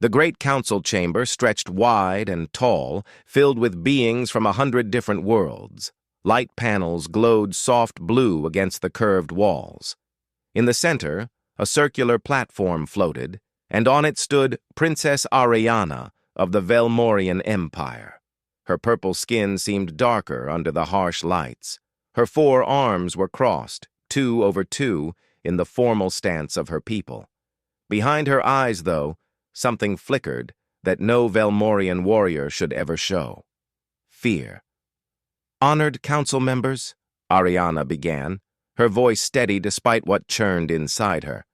The great council chamber stretched wide and tall, filled with beings from 100 different worlds. Light panels glowed soft blue against the curved walls. In the center, a circular platform floated, and on it stood Princess Ariana of the Velmorian Empire. Her purple skin seemed darker under the harsh lights. Her 4 arms were crossed, 2 over 2, in the formal stance of her people. Behind her eyes, though, something flickered that no Velmorian warrior should ever show. Fear. "Honored council members," Ariana began, her voice steady despite what churned inside her.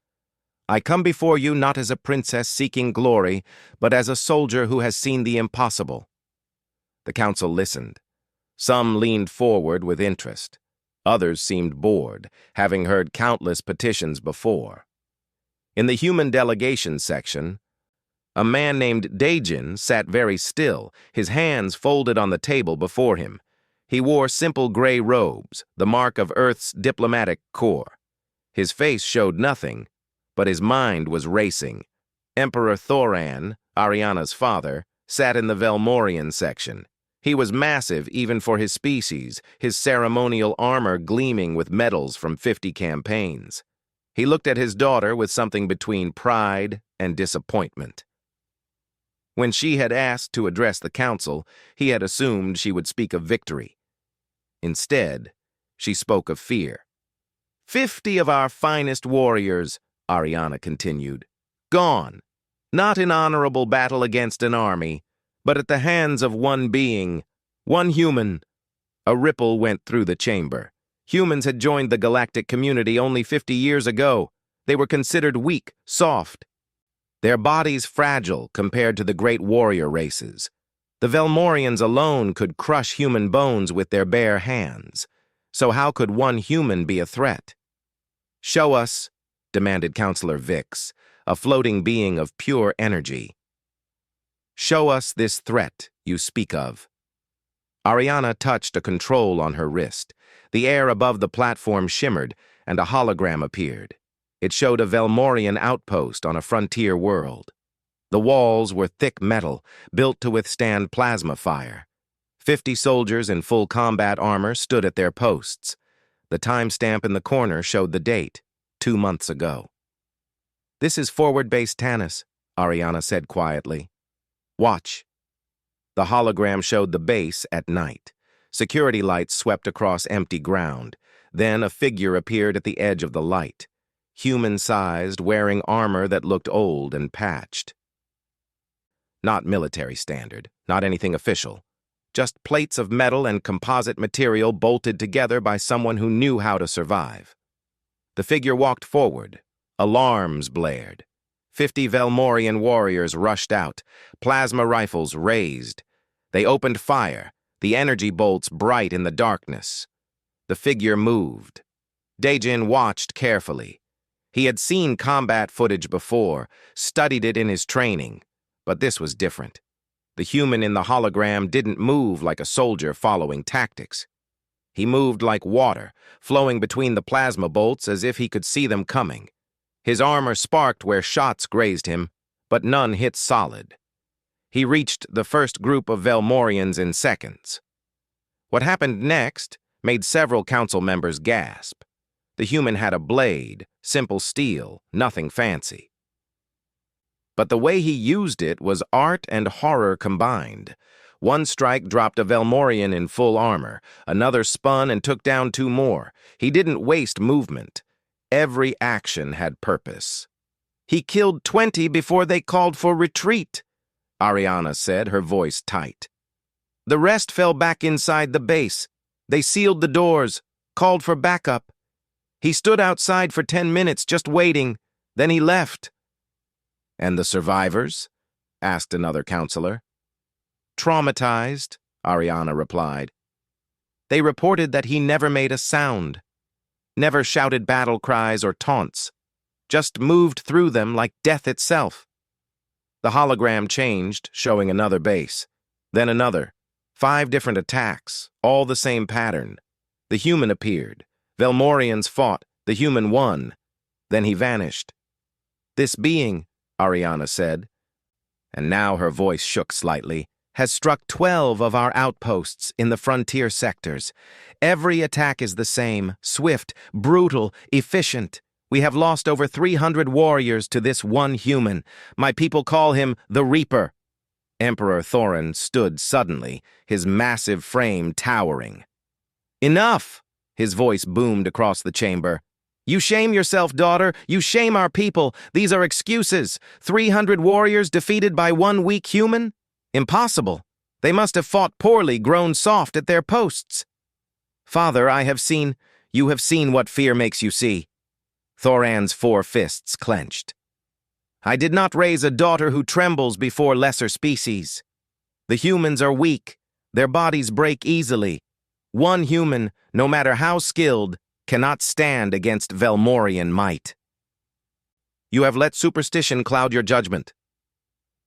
"I come before you not as a princess seeking glory, but as a soldier who has seen the impossible." The council listened. Some leaned forward with interest. Others seemed bored, having heard countless petitions before. In the human delegation section, a man named Dajin sat very still, his hands folded on the table before him. He wore simple gray robes, the mark of Earth's diplomatic corps. His face showed nothing, but his mind was racing. Emperor Thoran, Ariana's father, sat in the Velmorian section. He was massive even for his species, his ceremonial armor gleaming with medals from 50 campaigns. He looked at his daughter with something between pride and disappointment. When she had asked to address the council, he had assumed she would speak of victory. Instead, she spoke of fear. 50 of our finest warriors," Ariana continued, "gone, not in honorable battle against an army, but at the hands of one being, one human." A ripple went through the chamber. Humans had joined the galactic community only 50 years ago. They were considered weak, soft, their bodies fragile compared to the great warrior races. The Velmorians alone could crush human bones with their bare hands. So how could one human be a threat? "Show us," demanded Counselor Vix, a floating being of pure energy. "Show us this threat you speak of." Ariana touched a control on her wrist. The air above the platform shimmered, and a hologram appeared. It showed a Velmorian outpost on a frontier world. The walls were thick metal, built to withstand plasma fire. 50 soldiers in full combat armor stood at their posts. The timestamp in the corner showed the date, 2 months ago. "This is Forward Base Tanis," Ariana said quietly. "Watch." The hologram showed the base at night. Security lights swept across empty ground. Then a figure appeared at the edge of the light, human-sized, wearing armor that looked old and patched. Not military standard, not anything official. Just plates of metal and composite material bolted together by someone who knew how to survive. The figure walked forward. Alarms blared. 50 Velmorian warriors rushed out, plasma rifles raised. They opened fire, the energy bolts bright in the darkness. The figure moved. Dajin watched carefully. He had seen combat footage before, studied it in his training, but this was different. The human in the hologram didn't move like a soldier following tactics. He moved like water, flowing between the plasma bolts as if he could see them coming. His armor sparked where shots grazed him, but none hit solid. He reached the first group of Velmorians in seconds. What happened next made several council members gasp. The human had a blade, simple steel, nothing fancy. But the way he used it was art and horror combined. One strike dropped a Velmorian in full armor. Another spun and took down 2 more. He didn't waste movement. Every action had purpose. "He killed 20 before they called for retreat," Ariana said, her voice tight. "The rest fell back inside the base. They sealed the doors, called for backup. He stood outside for 10 minutes just waiting, then he left." "And the survivors?" asked another counselor. "Traumatized," Ariana replied. "They reported that he never made a sound, never shouted battle cries or taunts, just moved through them like death itself." The hologram changed, showing another base, then another. 5 different attacks, all the same pattern. The human appeared. Velmorians fought. The human won. Then he vanished. "This being," Ariana said, and now her voice shook slightly, has struck 12 of our outposts in the frontier sectors. Every attack is the same, swift, brutal, efficient. We have lost over 300 warriors to this one human. My people call him the Reaper." Emperor Thorin stood suddenly, his massive frame towering. "Enough!" His voice boomed across the chamber. "You shame yourself, daughter. You shame our people. These are excuses. 300 warriors defeated by one weak human? Impossible. They must have fought poorly, grown soft at their posts." "Father, you have seen what fear makes you see." Thoran's 4 fists clenched. "I did not raise a daughter who trembles before lesser species. The humans are weak. Their bodies break easily. One human, no matter how skilled, cannot stand against Velmorian might. You have let superstition cloud your judgment."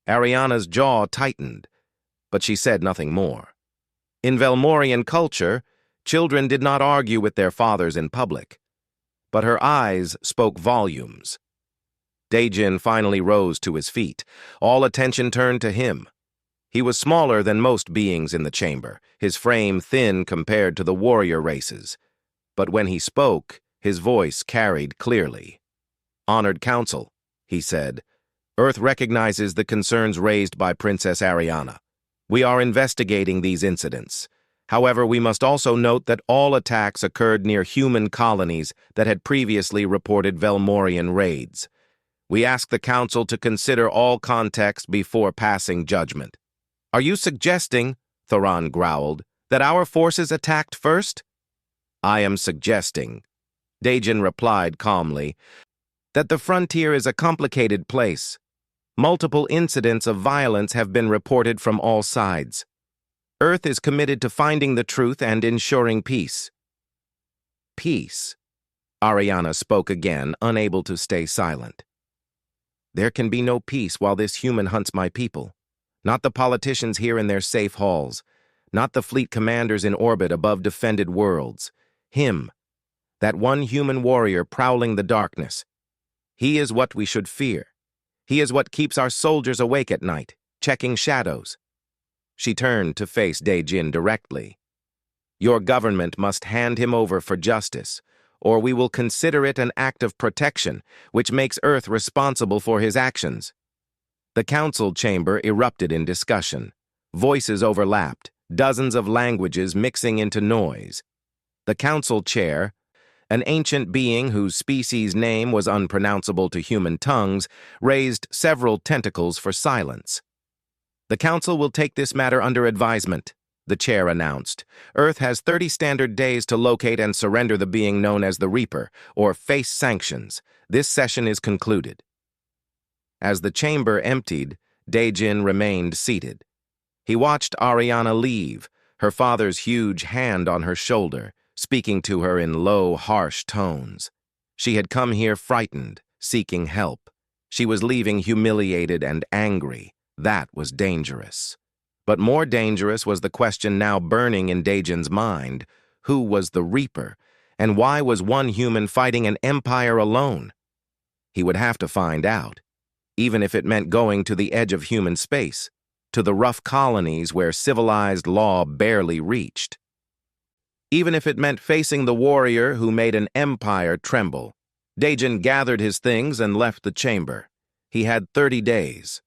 Ariana's jaw tightened, but she said nothing more. In Velmorian culture, children did not argue with their fathers in public, but her eyes spoke volumes. Daejin finally rose to his feet. All attention turned to him. He was smaller than most beings in the chamber, his frame thin compared to the warrior races. But when he spoke, his voice carried clearly. "Honored Council," he said, "Earth recognizes the concerns raised by Princess Ariana. We are investigating these incidents. However, we must also note that all attacks occurred near human colonies that had previously reported Velmorian raids. We ask the Council to consider all context before passing judgment." "Are you suggesting," Thoran growled, "that our forces attacked first?" "I am suggesting," Daejin replied calmly, "that the frontier is a complicated place. Multiple incidents of violence have been reported from all sides. Earth is committed to finding the truth and ensuring peace." "Peace," Ariana spoke again, unable to stay silent. "There can be no peace while this human hunts my people. Not the politicians here in their safe halls. Not the fleet commanders in orbit above defended worlds. Him, that one human warrior prowling the darkness. He is what we should fear. He is what keeps our soldiers awake at night, checking shadows." She turned to face Daejin directly. "Your government must hand him over for justice, or we will consider it an act of protection, which makes Earth responsible for his actions." The council chamber erupted in discussion. Voices overlapped, dozens of languages mixing into noise. The council chair, an ancient being whose species name was unpronounceable to human tongues, raised several tentacles for silence. "The council will take this matter under advisement," the chair announced. "Earth has 30 standard days to locate and surrender the being known as the Reaper, or face sanctions. This session is concluded." As the chamber emptied, Daejin remained seated. He watched Ariana leave, her father's huge hand on her shoulder, speaking to her in low, harsh tones. She had come here frightened, seeking help. She was leaving humiliated and angry. That was dangerous. But more dangerous was the question now burning in Daejin's mind. Who was the Reaper, and why was one human fighting an empire alone? He would have to find out, even if it meant going to the edge of human space, to the rough colonies where civilized law barely reached. Even if it meant facing the warrior who made an empire tremble. Daejin gathered his things and left the chamber. He had 30 days.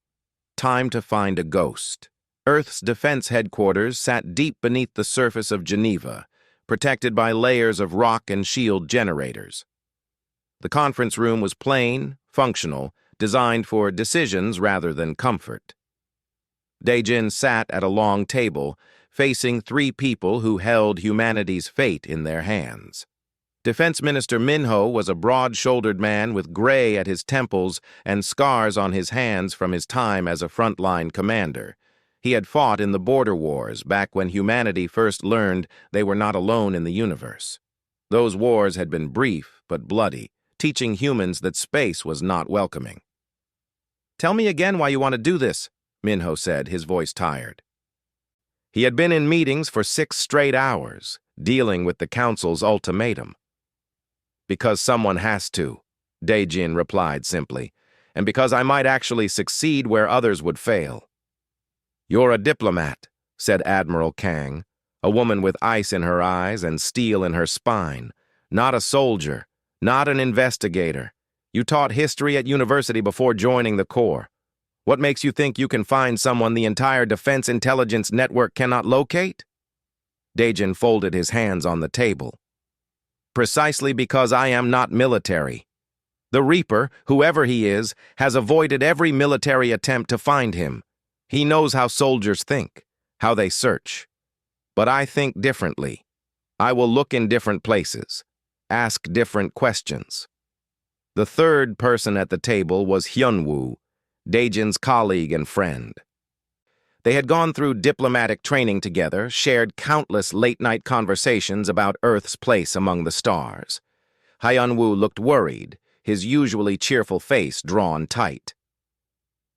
Time to find a ghost. Earth's defense headquarters sat deep beneath the surface of Geneva, protected by layers of rock and shield generators. The conference room was plain, functional, designed for decisions rather than comfort. Daejin sat at a long table, facing 3 people who held humanity's fate in their hands. Defense Minister Minho was a broad-shouldered man with gray at his temples and scars on his hands from his time as a frontline commander. He had fought in the border wars back when humanity first learned they were not alone in the universe. Those wars had been brief but bloody, teaching humans that space was not welcoming. "Tell me again why you want to do this," Minho said, his voice tired. He had been in meetings for 6 straight hours, dealing with the council's ultimatum. "Because someone has to," Daejin replied simply. and because I might actually succeed where others would fail. "You're a diplomat," said Admiral Kang, a woman with ice in her eyes and steel in her spine. "Not a soldier, not an investigator. You taught history at university before joining the Corps. What makes you think you can find someone the entire Defense Intelligence Network cannot locate?" Dajin folded his hands on the table. "Precisely because I am not military. The Reaper, whoever he is, has avoided every military attempt to find him. He knows how soldiers think, how they search. But I think differently. I will look in different places, ask different questions." The third person at the table was Hyunwoo, Dajin's colleague and friend. They had gone through diplomatic training together, shared countless late-night conversations about Earth's place among the stars. Hyunwoo looked worried, his usually cheerful face drawn tight.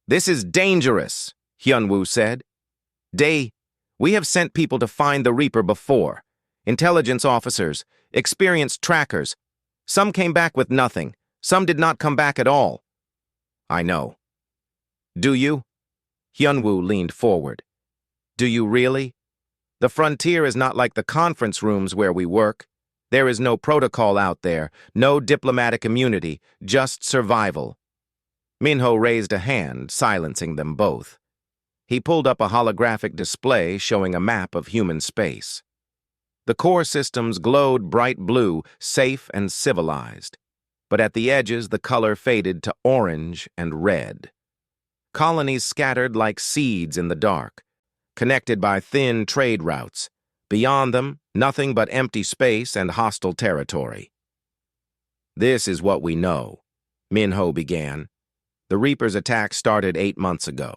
"This is dangerous," Hyunwoo said. We have sent people to find the Reaper before. Intelligence officers, experienced trackers. Some came back with nothing. Some did not come back at all." "I know." "Do you?" Hyunwoo leaned forward. "Do you really? The frontier is not like the conference rooms where we work. There is no protocol out there, no diplomatic immunity, just survival." Minho raised a hand, silencing them both. He pulled up a holographic display showing a map of human space. The core systems glowed bright blue, safe and civilized, but at the edges the color faded to orange and red. Colonies scattered like seeds in the dark, connected by thin trade routes. Beyond them, nothing but empty space and hostile territory. "This is what we know," Minho began. "The Reaper's attack started 8 months ago.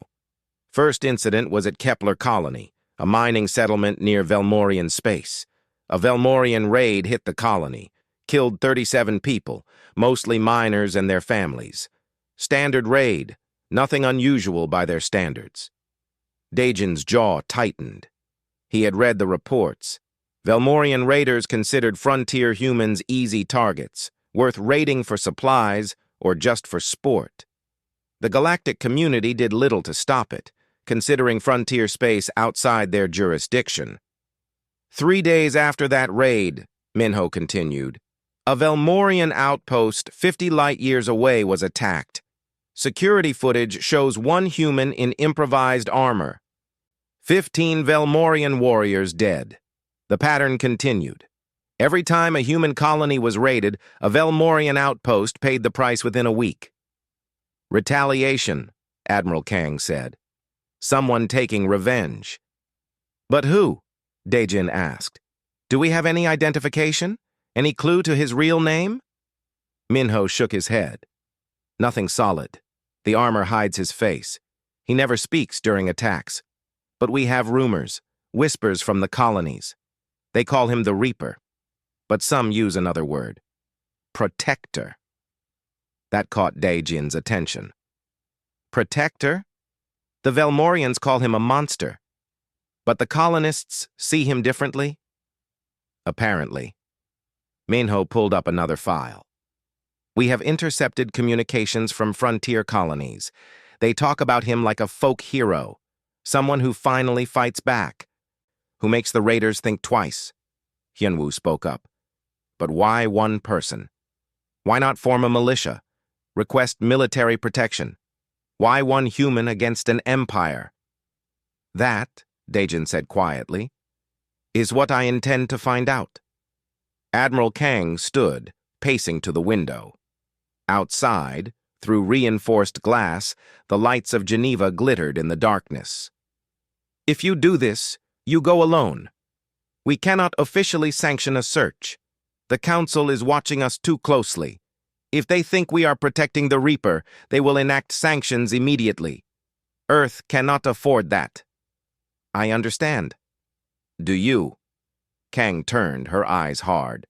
First incident was at Kepler Colony, a mining settlement near Velmorian space. A Velmorian raid hit the colony, killed 37 people, mostly miners and their families. Standard raid, nothing unusual by their standards." Dajin's jaw tightened. He had read the reports. Velmorian raiders considered frontier humans easy targets, worth raiding for supplies or just for sport. The galactic community did little to stop it, considering frontier space outside their jurisdiction. 3 days after that raid, Minho continued, a Velmorian outpost 50 light-years away was attacked. Security footage shows 1 human in improvised armor. 15 Velmorian warriors dead. The pattern continued. Every time a human colony was raided, a Velmorian outpost paid the price within a week. "Retaliation," Admiral Kang said. "Someone taking revenge." "But who?" Dajin asked. "Do we have any identification? Any clue to his real name?" Minho shook his head. "Nothing solid. The armor hides his face. He never speaks during attacks. But we have rumors, whispers from the colonies. They call him the Reaper. But some use another word. Protector." That caught Dajin's attention. "Protector? The Velmorians call him a monster. But the colonists see him differently?" "Apparently." Minho pulled up another file. "We have intercepted communications from frontier colonies. They talk about him like a folk hero, someone who finally fights back, who makes the raiders think twice." Hyunwoo spoke up. "But why 1 person? Why not form a militia? Request military protection? Why 1 human against an empire?" "That," Dajin said quietly, "is what I intend to find out." Admiral Kang stood, pacing to the window. Outside, through reinforced glass, the lights of Geneva glittered in the darkness. "If you do this, you go alone. We cannot officially sanction a search. The Council is watching us too closely. If they think we are protecting the Reaper, they will enact sanctions immediately. Earth cannot afford that." "I understand." "Do you?" Kang turned, her eyes hard.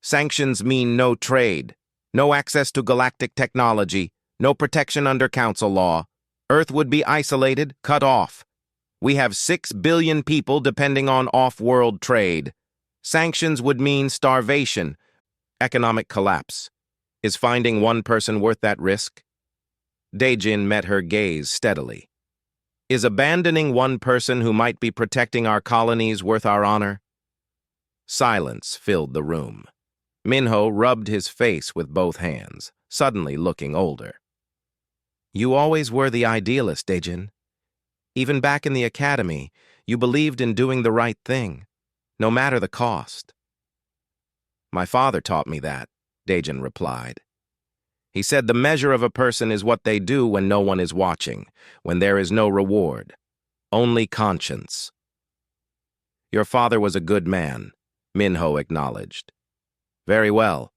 "Sanctions mean no trade, no access to galactic technology, no protection under Council law. Earth would be isolated, cut off. We have 6 billion people depending on off-world trade. Sanctions would mean starvation, economic collapse. Is finding 1 person worth that risk?" Daejin met her gaze steadily. Is abandoning one person who might be protecting our colonies worth our honor? Silence filled the room. Minho rubbed his face with both hands, suddenly looking older. You always were the idealist, Daejin. Even back in the academy, you believed in doing the right thing, no matter the cost. My father taught me that, Daejin replied. He said the measure of a person is what they do when no one is watching, when there is no reward, only conscience. Your father was a good man, Minho acknowledged. Very well.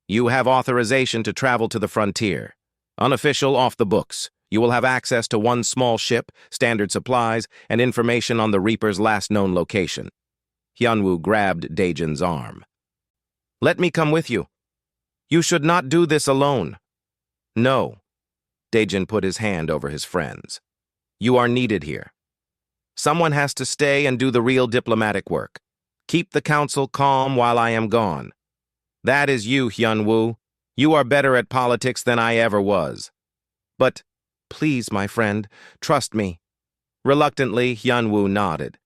You have authorization to travel to the frontier. Unofficial, off the books. You will have access to one small ship, standard supplies, and information on the Reaper's last known location. Hyunwoo grabbed Daejin's arm. Let me come with you. You should not do this alone. No. Daejin put his hand over his friend's. You are needed here. Someone has to stay and do the real diplomatic work. Keep the council calm while I am gone. That is you, Hyunwoo. You are better at politics than I ever was. But, please, my friend, trust me. Reluctantly, Hyunwoo nodded.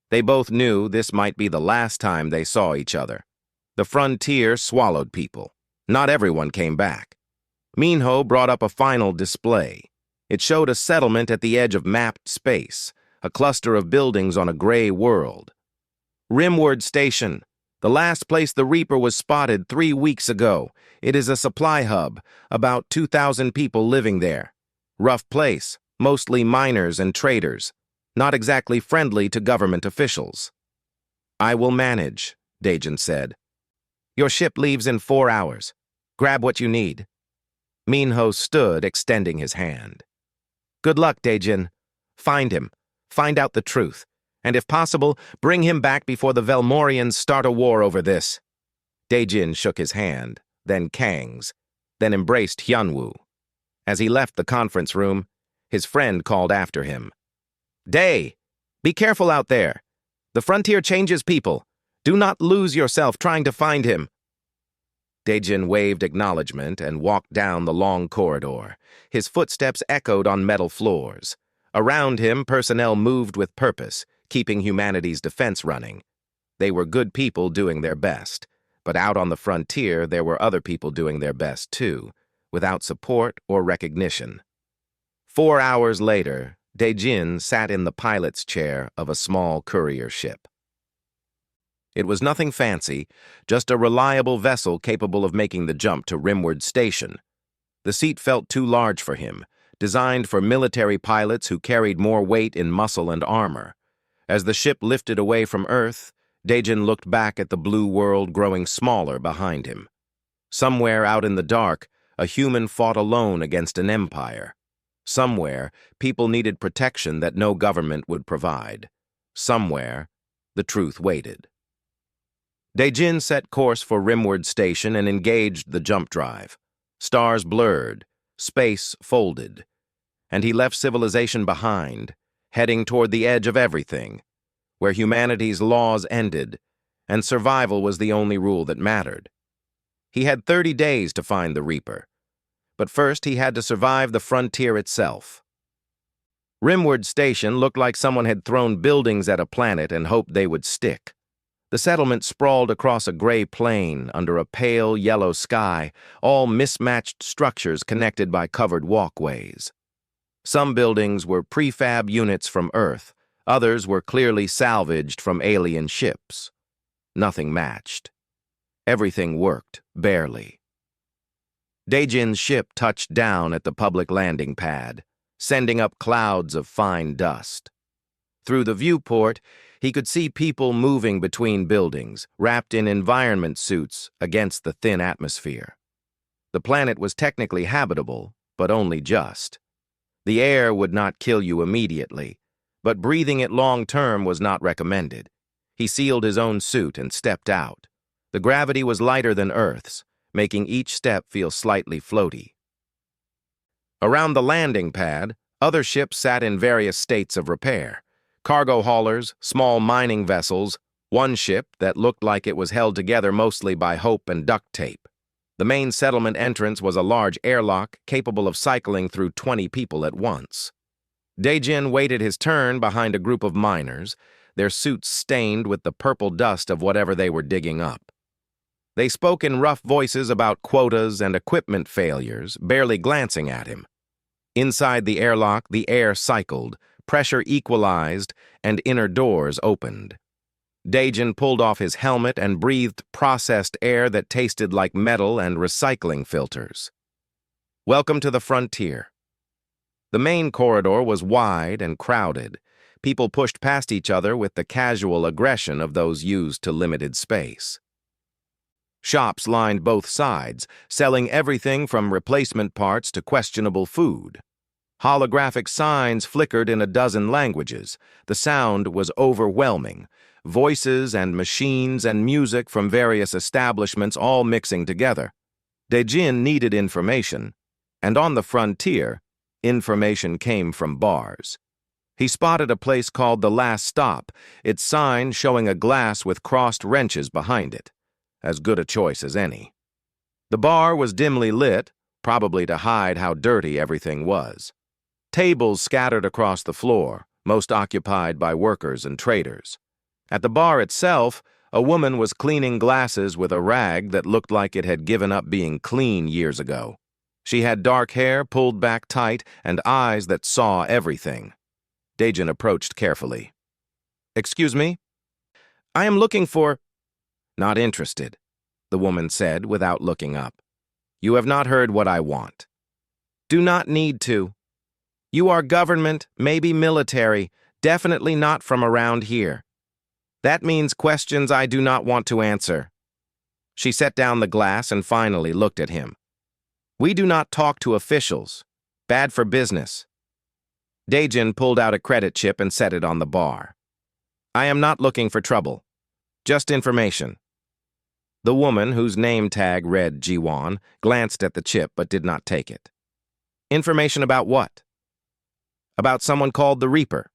They both knew this might be the last time they saw each other. The frontier swallowed people. Not everyone came back. Minho brought up a final display. It showed a settlement at the edge of mapped space, a cluster of buildings on a gray world. Rimward Station, the last place the Reaper was spotted 3 weeks ago. It is a supply hub, about 2,000 people living there. Rough place, mostly miners and traders, not exactly friendly to government officials. I will manage, Daejin said. Your ship leaves in 4 hours. Grab what you need. Minho stood, extending his hand. Good luck, Daejin. Find him. Find out the truth. And if possible, bring him back before the Velmorians start a war over this. Daejin shook his hand, then Kang's, then embraced Hyunwoo. As he left the conference room, his friend called after him. Dae, be careful out there. The frontier changes people. Do not lose yourself trying to find him. Daejin waved acknowledgement and walked down the long corridor. His footsteps echoed on metal floors. Around him, personnel moved with purpose, keeping humanity's defense running. They were good people doing their best, but out on the frontier there were other people doing their best too, without support or recognition. 4 hours later, Daejin sat in the pilot's chair of a small courier ship. It was nothing fancy, just a reliable vessel capable of making the jump to Rimward Station. The seat felt too large for him, designed for military pilots who carried more weight in muscle and armor. As the ship lifted away from Earth, Daejin looked back at the blue world growing smaller behind him. Somewhere out in the dark, a human fought alone against an empire. Somewhere, people needed protection that no government would provide. Somewhere, the truth waited. Daejin set course for Rimward Station and engaged the jump drive. Stars blurred, space folded, and he left civilization behind, heading toward the edge of everything, where humanity's laws ended, and survival was the only rule that mattered. He had 30 days to find the Reaper, but first he had to survive the frontier itself. Rimward Station looked like someone had thrown buildings at a planet and hoped they would stick. The settlement sprawled across a gray plain under a pale yellow sky, all mismatched structures connected by covered walkways. Some buildings were prefab units from Earth, others were clearly salvaged from alien ships. Nothing matched. Everything worked, barely. Daejin's ship touched down at the public landing pad, sending up clouds of fine dust. Through the viewport, he could see people moving between buildings, wrapped in environment suits against the thin atmosphere. The planet was technically habitable, but only just. The air would not kill you immediately, but breathing it long-term was not recommended. He sealed his own suit and stepped out. The gravity was lighter than Earth's, making each step feel slightly floaty. Around the landing pad, other ships sat in various states of repair. Cargo haulers, small mining vessels, one ship that looked like it was held together mostly by hope and duct tape. The main settlement entrance was a large airlock capable of cycling through 20 people at once. Daejin waited his turn behind a group of miners, their suits stained with the purple dust of whatever they were digging up. They spoke in rough voices about quotas and equipment failures, barely glancing at him. Inside the airlock, the air cycled, pressure equalized, and inner doors opened. Daejin pulled off his helmet and breathed processed air that tasted like metal and recycling filters. Welcome to the frontier. The main corridor was wide and crowded. People pushed past each other with the casual aggression of those used to limited space. Shops lined both sides, selling everything from replacement parts to questionable food. Holographic signs flickered in a dozen languages. The sound was overwhelming. Voices and machines and music from various establishments all mixing together. Daejin needed information, and on the frontier, information came from bars. He spotted a place called The Last Stop, its sign showing a glass with crossed wrenches behind it. As good a choice as any. The bar was dimly lit, probably to hide how dirty everything was. Tables scattered across the floor, most occupied by workers and traders. At the bar itself, a woman was cleaning glasses with a rag that looked like it had given up being clean years ago. She had dark hair pulled back tight and eyes that saw everything. Daejin approached carefully. "Excuse me? I am looking for—" "Not interested," the woman said without looking up. "You have not heard what I want." "Do not need to. You are government, maybe military, definitely not from around here. That means questions I do not want to answer." She set down the glass and finally looked at him. "We do not talk to officials. Bad for business." Daejin pulled out a credit chip and set it on the bar. "I am not looking for trouble. Just information." The woman, whose name tag read Jiwon, glanced at the chip but did not take it. "Information about what?" "About someone called the Reaper."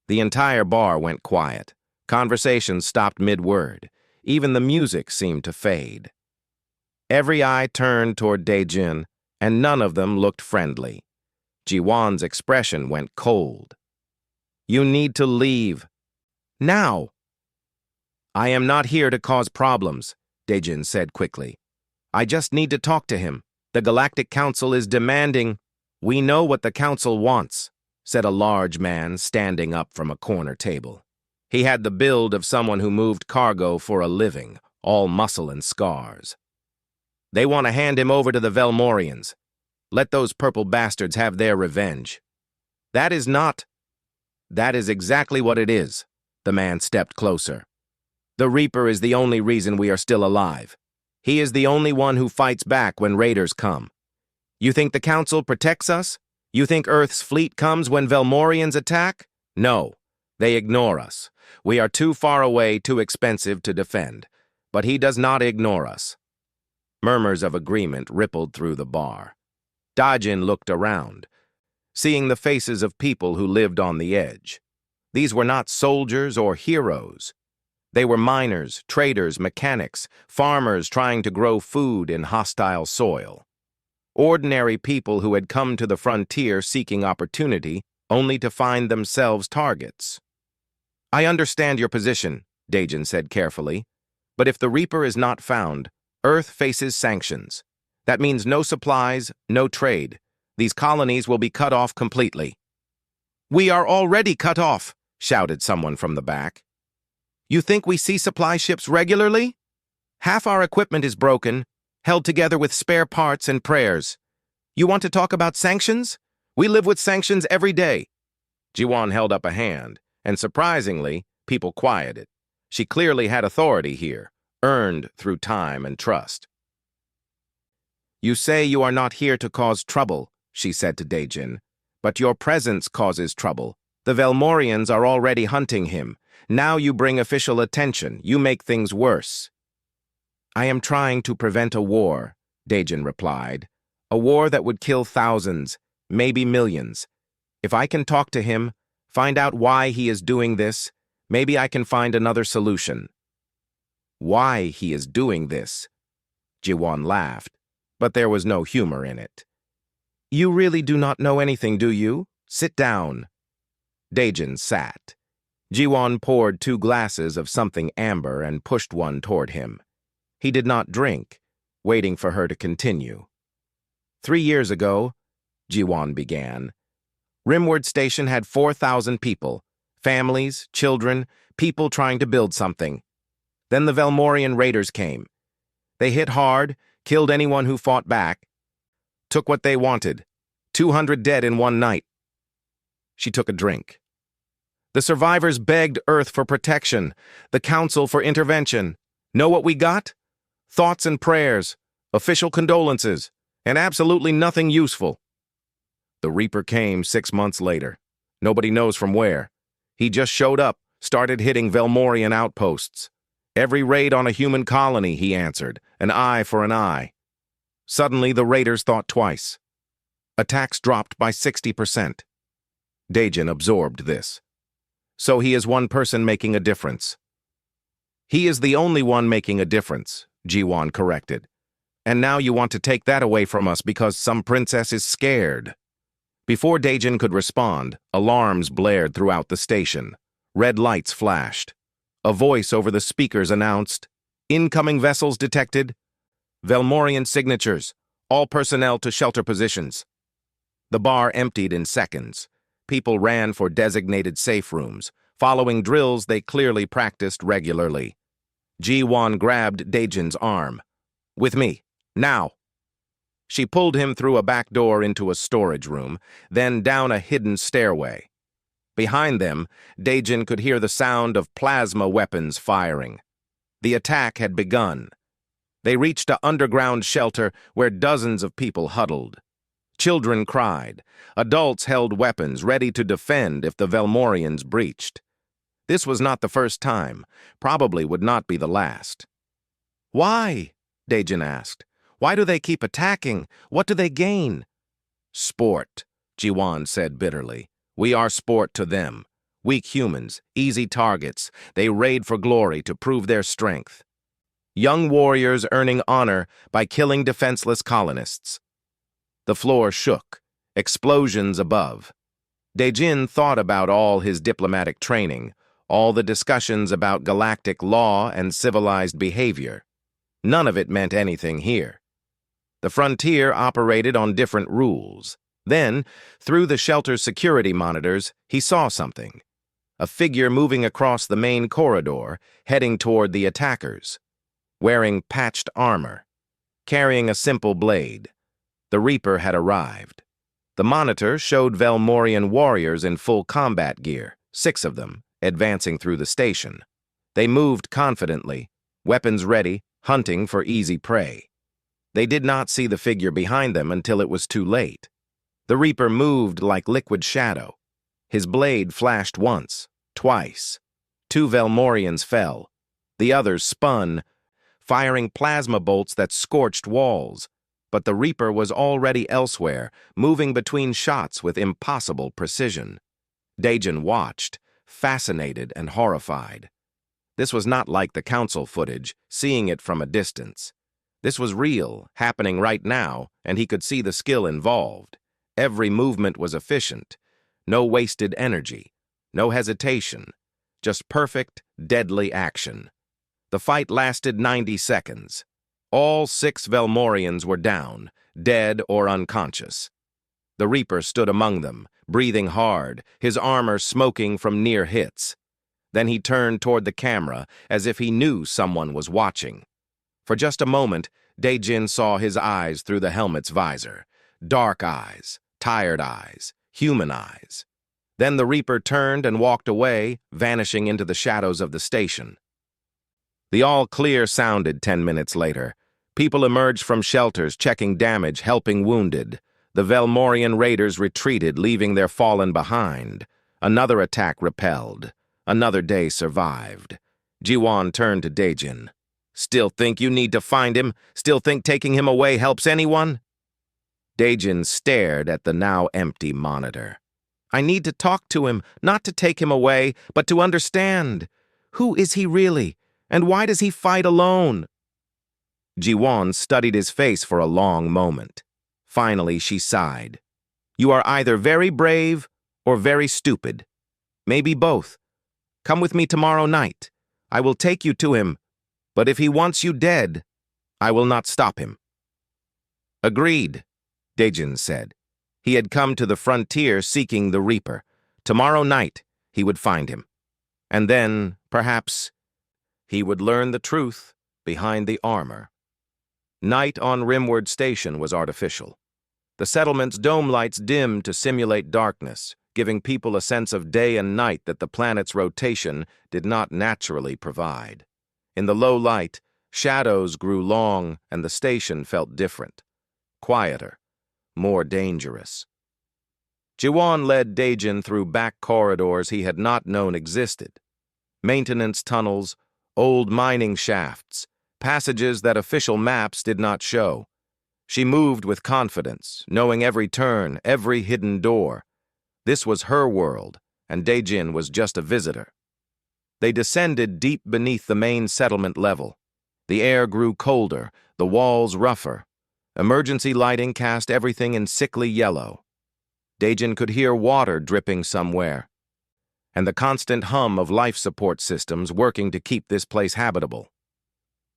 The entire bar went quiet. Conversations stopped mid-word. Even the music seemed to fade. Every eye turned toward Daejin, and none of them looked friendly. Jiwon's expression went cold. "You need to leave. Now." "I am not here to cause problems," Daejin said quickly. "I just need to talk to him. The Galactic Council is demanding—" "We know what the Council wants," said a large man standing up from a corner table. He had the build of someone who moved cargo for a living, all muscle and scars. "They want to hand him over to the Velmorians. Let those purple bastards have their revenge." "That is not—" "That is exactly what it is." The man stepped closer. "The Reaper is the only reason we are still alive. He is the only one who fights back when raiders come. You think the Council protects us? You think Earth's fleet comes when Velmorians attack? No, they ignore us. We are too far away, too expensive to defend. But he does not ignore us." Murmurs of agreement rippled through the bar. Daejin looked around, seeing the faces of people who lived on the edge. These were not soldiers or heroes. They were miners, traders, mechanics, farmers trying to grow food in hostile soil. Ordinary people who had come to the frontier seeking opportunity, only to find themselves targets. "I understand your position," Daejin said carefully, "but if the Reaper is not found, Earth faces sanctions. That means no supplies, no trade. These colonies will be cut off completely." "We are already cut off," shouted someone from the back. "You think we see supply ships regularly? Half our equipment is broken, held together with spare parts and prayers. You want to talk about sanctions? We live with sanctions every day." Jiwon held up a hand, and surprisingly, people quieted. She clearly had authority here, earned through time and trust. "You say you are not here to cause trouble," she said to Daejin, "but your presence causes trouble. The Velmorians are already hunting him. Now you bring official attention. You make things worse." "I am trying to prevent a war," Daejin replied. "A war that would kill thousands, maybe millions. If I can talk to him, find out why he is doing this, maybe I can find another solution." "Why he is doing this?" Jiwon laughed, but there was no humor in it. You really do not know anything, do you? Sit down. Daejin sat. Jiwon poured 2 glasses of something amber and pushed one toward him. He did not drink, waiting for her to continue. 3 years ago, Jiwon began, Rimward Station had 4,000 people, families, children, people trying to build something. Then the Velmorian raiders came. They hit hard, killed anyone who fought back, took what they wanted, 200 dead in one night. She took a drink. The survivors begged Earth for protection, the Council for intervention. Know what we got? Thoughts and prayers, official condolences, and absolutely nothing useful. The Reaper came 6 months later. Nobody knows from where. He just showed up, started hitting Velmorian outposts. Every raid on a human colony, he answered, an eye for an eye. Suddenly, the raiders thought twice. Attacks dropped by 60%. Daejin absorbed this. So he is one person making a difference. He is the only one making a difference, Jiwon corrected. And now you want to take that away from us because some princess is scared. Before Daejin could respond, alarms blared throughout the station. Red lights flashed. A voice over the speakers announced, Incoming vessels detected. Velmorian signatures. All personnel to shelter positions. The bar emptied in seconds. People ran for designated safe rooms, following drills they clearly practiced regularly. Jiwon grabbed Daejin's arm. With me, now. She pulled him through a back door into a storage room, then down a hidden stairway. Behind them, Daejin could hear the sound of plasma weapons firing. The attack had begun. They reached an underground shelter where dozens of people huddled. Children cried. Adults held weapons ready to defend if the Velmorians breached. This was not the first time, probably would not be the last. Why? Daejin asked. Why do they keep attacking? What do they gain? Sport, Jiwon said bitterly. We are sport to them. Weak humans, easy targets. They raid for glory to prove their strength. Young warriors earning honor by killing defenseless colonists. The floor shook. Explosions above. Daejin thought about all his diplomatic training, all the discussions about galactic law and civilized behavior. None of it meant anything here. The frontier operated on different rules. Then, through the shelter's security monitors, he saw something. A figure moving across the main corridor, heading toward the attackers. Wearing patched armor. Carrying a simple blade. The Reaper had arrived. The monitor showed Velmorian warriors in full combat gear, 6 of them, advancing through the station. They moved confidently, weapons ready, hunting for easy prey. They did not see the figure behind them until it was too late. The Reaper moved like liquid shadow. His blade flashed once, twice. 2 Velmorians fell. The others spun, firing plasma bolts that scorched walls. But the Reaper was already elsewhere, moving between shots with impossible precision. Daejin watched, fascinated and horrified. This was not like the Council footage, seeing it from a distance. This was real, happening right now, and he could see the skill involved. Every movement was efficient. No wasted energy. No hesitation. Just perfect, deadly action. The fight lasted 90 seconds. All 6 Velmorians were down, dead or unconscious. The Reaper stood among them, breathing hard, his armor smoking from near hits. Then he turned toward the camera as if he knew someone was watching. For just a moment, Daejin saw his eyes through the helmet's visor. Dark eyes, tired eyes, human eyes. Then the Reaper turned and walked away, vanishing into the shadows of the station. The all-clear sounded 10 minutes later. People emerged from shelters, checking damage, helping wounded. The Velmorian raiders retreated, leaving their fallen behind. Another attack repelled. Another day survived. Jiwon turned to Daejin. Still think you need to find him? Still think taking him away helps anyone? Daejin stared at the now empty monitor. I need to talk to him, not to take him away, but to understand. Who is he really? And why does he fight alone? Ji-won studied his face for a long moment. Finally, she sighed. You are either very brave or very stupid. Maybe both. Come with me tomorrow night. I will take you to him. But if he wants you dead, I will not stop him. Agreed, Daejin said. He had come to the frontier seeking the Reaper. Tomorrow night, he would find him. And then, perhaps, he would learn the truth behind the armor. Night on Rimward Station was artificial. The settlement's dome lights dimmed to simulate darkness, giving people a sense of day and night that the planet's rotation did not naturally provide. In the low light, shadows grew long and the station felt different. Quieter, more dangerous. Ji-won led Daejin through back corridors he had not known existed. Maintenance tunnels, old mining shafts, passages that official maps did not show. She moved with confidence, knowing every turn, every hidden door. This was her world, and Daejin was just a visitor. They descended deep beneath the main settlement level. The air grew colder, the walls rougher. Emergency lighting cast everything in sickly yellow. Daejin could hear water dripping somewhere, and the constant hum of life support systems working to keep this place habitable.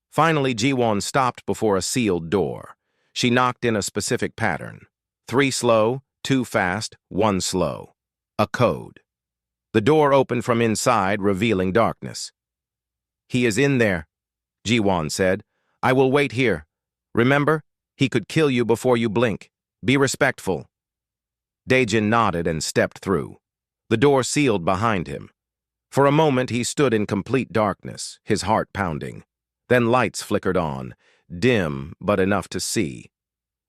Finally, Ji-won stopped before a sealed door. She knocked in a specific pattern. 3 slow, 2 fast, 1 slow. A code. The door opened from inside, revealing darkness. He is in there, Ji-won said. I will wait here. Remember, he could kill you before you blink. Be respectful. Daejin nodded and stepped through. The door sealed behind him. For a moment he stood in complete darkness, his heart pounding. Then lights flickered on, dim but enough to see.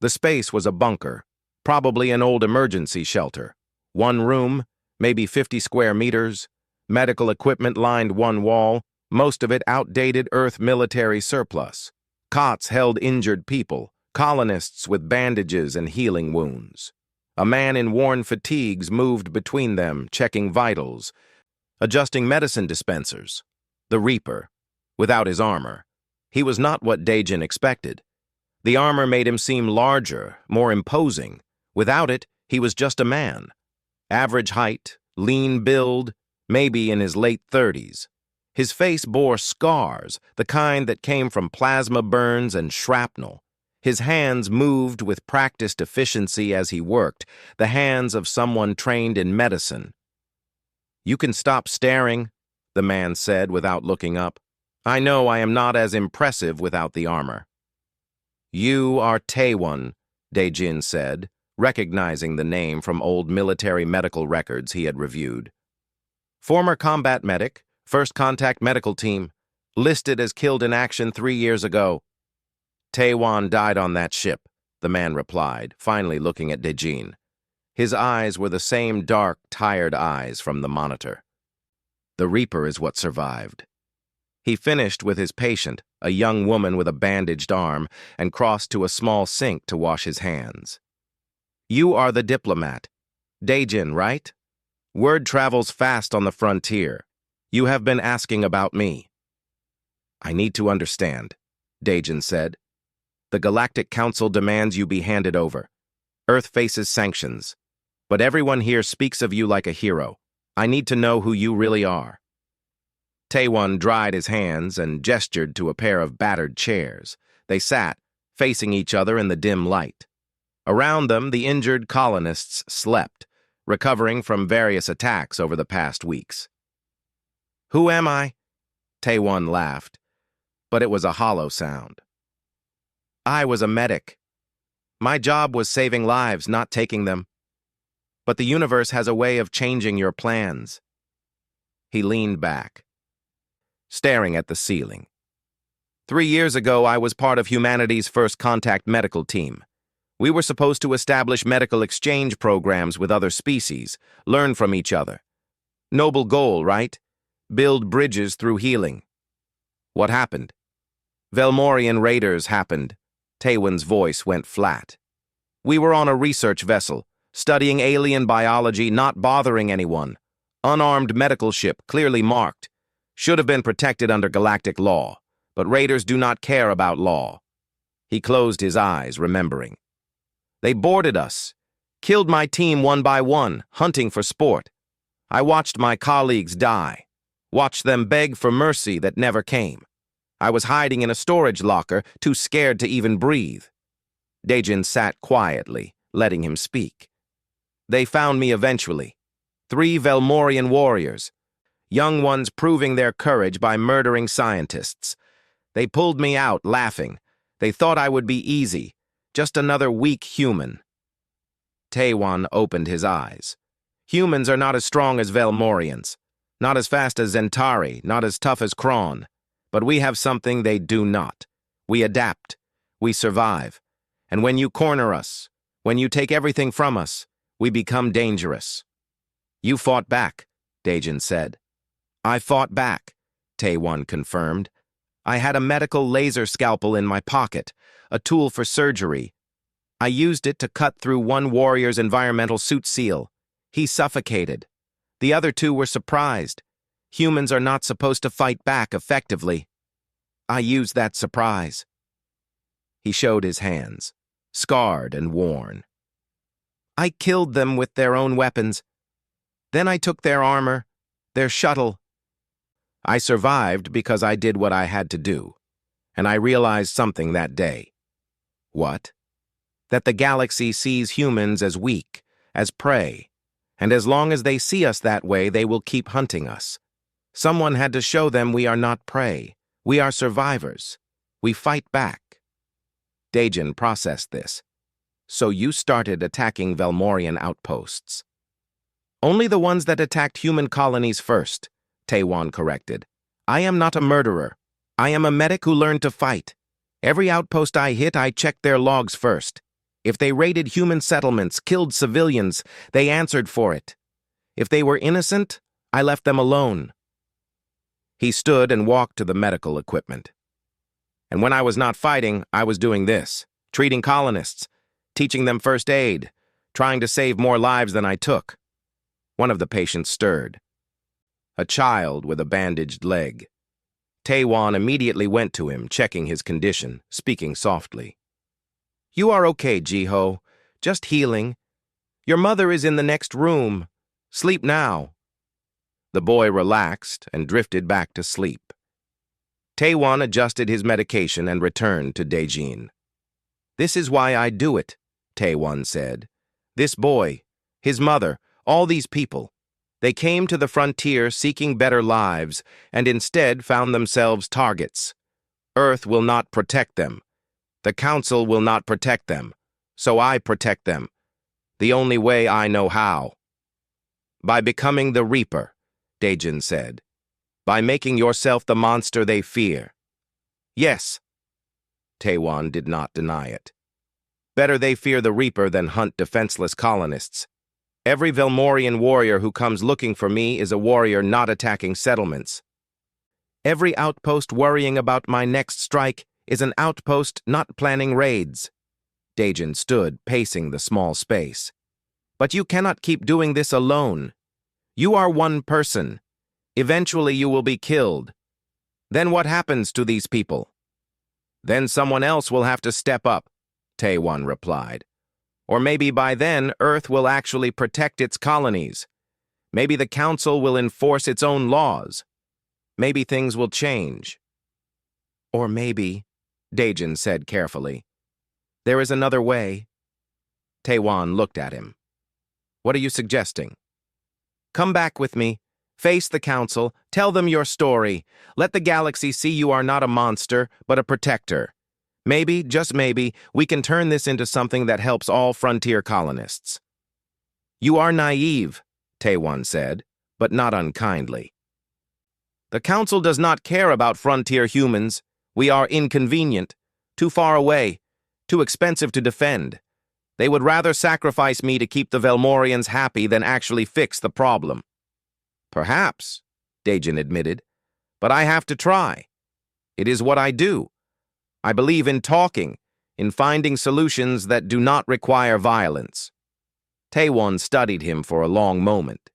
The space was a bunker, probably an old emergency shelter. 1 room, maybe 50 square meters. Medical equipment lined one wall, most of it outdated Earth military surplus. Cots held injured people, colonists with bandages and healing wounds. A man in worn fatigues moved between them, checking vitals, adjusting medicine dispensers. The Reaper, without his armor. He was not what Daejin expected. The armor made him seem larger, more imposing. Without it, he was just a man. Average height, lean build, maybe in his late 30s. His face bore scars, the kind that came from plasma burns and shrapnel. His hands moved with practiced efficiency as he worked, the hands of someone trained in medicine. You can stop staring, the man said without looking up. I know I am not as impressive without the armor. You are Taewon, Daejin said, recognizing the name from old military medical records he had reviewed. Former combat medic, first contact medical team, listed as killed in action 3 years ago. Taewon died on that ship, the man replied, finally looking at Daejin. His eyes were the same dark, tired eyes from the monitor. The Reaper is what survived. He finished with his patient, a young woman with a bandaged arm, and crossed to a small sink to wash his hands. You are the diplomat. Daejin, right? Word travels fast on the frontier. You have been asking about me. I need to understand, Daejin said. The Galactic Council demands you be handed over. Earth faces sanctions. But everyone here speaks of you like a hero. I need to know who you really are. Taewon dried his hands and gestured to a pair of battered chairs. They sat, facing each other in the dim light. Around them, the injured colonists slept, recovering from various attacks over the past weeks. Who am I? Taewon laughed, but it was a hollow sound. I was a medic. My job was saving lives, not taking them. But the universe has a way of changing your plans. He leaned back, staring at the ceiling. 3 years ago, I was part of humanity's first contact medical team. We were supposed to establish medical exchange programs with other species, learn from each other. Noble goal, right? Build bridges through healing. What happened? Velmorian raiders happened. Taewon's voice went flat. We were on a research vessel, studying alien biology, not bothering anyone. Unarmed medical ship, clearly marked. Should have been protected under galactic law, but raiders do not care about law. He closed his eyes, remembering. They boarded us, killed my team one by one, hunting for sport. I watched my colleagues die, watched them beg for mercy that never came. I was hiding in a storage locker, too scared to even breathe. Daejin sat quietly, letting him speak. They found me eventually. 3 Velmorian warriors, young ones proving their courage by murdering scientists. They pulled me out, laughing. They thought I would be easy, just another weak human. Taewon opened his eyes. Humans are not as strong as Velmorians, not as fast as Zentari, not as tough as Kron. But we have something they do not. We adapt. We survive. And when you corner us, when you take everything from us, we become dangerous. You fought back, Daejin said. I fought back, Taewon confirmed. I had a medical laser scalpel in my pocket, a tool for surgery. I used it to cut through one warrior's environmental suit seal. He suffocated. The other 2 were surprised. Humans are not supposed to fight back effectively. I used that surprise. He showed his hands, scarred and worn. I killed them with their own weapons. Then I took their armor, their shuttle. I survived because I did what I had to do, and I realized something that day. What? That the galaxy sees humans as weak, as prey, and as long as they see us that way, they will keep hunting us. Someone had to show them we are not prey. We are survivors. We fight back. Daejin processed this. So you started attacking Velmorian outposts. Only the ones that attacked human colonies first, Taewon corrected. I am not a murderer. I am a medic who learned to fight. Every outpost I hit, I checked their logs first. If they raided human settlements, killed civilians, they answered for it. If they were innocent, I left them alone. He stood and walked to the medical equipment. And when I was not fighting, I was doing this, treating colonists, teaching them first aid, trying to save more lives than I took. One of the patients stirred. A child with a bandaged leg. Taewon immediately went to him, checking his condition, speaking softly. You are okay, Jiho. Just healing. Your mother is in the next room. Sleep now. The boy relaxed and drifted back to sleep. Taewon adjusted his medication and returned to Daejin. This is why I do it, Taewon said. This boy, his mother, all these people. They came to the frontier seeking better lives and instead found themselves targets. Earth will not protect them. The Council will not protect them. So I protect them. The only way I know how. By becoming the Reaper, Daejin said. By making yourself the monster they fear. Yes. Taewon did not deny it. Better they fear the Reaper than hunt defenseless colonists. Every Velmorian warrior who comes looking for me is a warrior not attacking settlements. Every outpost worrying about my next strike is an outpost not planning raids. Daejin stood, pacing the small space. But you cannot keep doing this alone. You are one person. Eventually you will be killed. Then what happens to these people? Then someone else will have to step up, Taewon replied. Or maybe by then Earth will actually protect its colonies. Maybe the Council will enforce its own laws. Maybe things will change. Or maybe, Daejin said carefully, there is another way. Taewon looked at him. What are you suggesting? Come back with me. Face the Council. Tell them your story. Let the galaxy see you are not a monster, but a protector. Maybe, just maybe, we can turn this into something that helps all frontier colonists. You are naive, Taewon said, but not unkindly. The Council does not care about frontier humans. We are inconvenient, too far away, too expensive to defend. They would rather sacrifice me to keep the Velmorians happy than actually fix the problem. Perhaps, Daejin admitted, but I have to try. It is what I do. I believe in talking, in finding solutions that do not require violence. Taewon studied him for a long moment.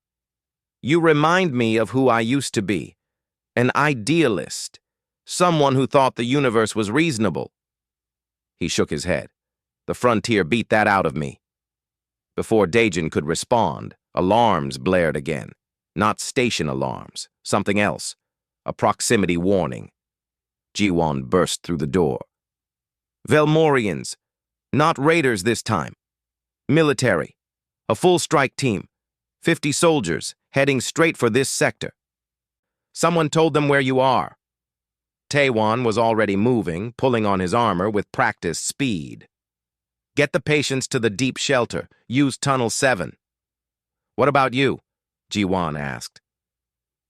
You remind me of who I used to be, an idealist, someone who thought the universe was reasonable. He shook his head. The frontier beat that out of me. Before Dajin could respond, alarms blared again. Not station alarms, something else. A proximity warning. Jiwon burst through the door. Velmorians. Not raiders this time. Military. A full strike team. 50 soldiers, heading straight for this sector. Someone told them where you are. Taewon was already moving, pulling on his armor with practiced speed. Get the patients to the deep shelter. Use Tunnel 7. What about you? Jiwon asked.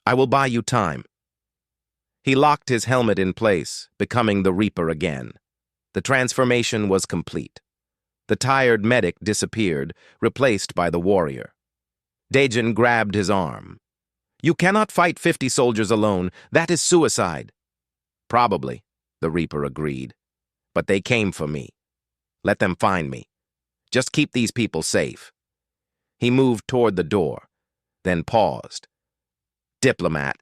I will buy you time. He locked his helmet in place, becoming the Reaper again. The transformation was complete. The tired medic disappeared, replaced by the warrior. Dajin grabbed his arm. You cannot fight 50 soldiers alone. That is suicide. Probably, the Reaper agreed. But they came for me. Let them find me. Just keep these people safe. He moved toward the door, then paused. Diplomat,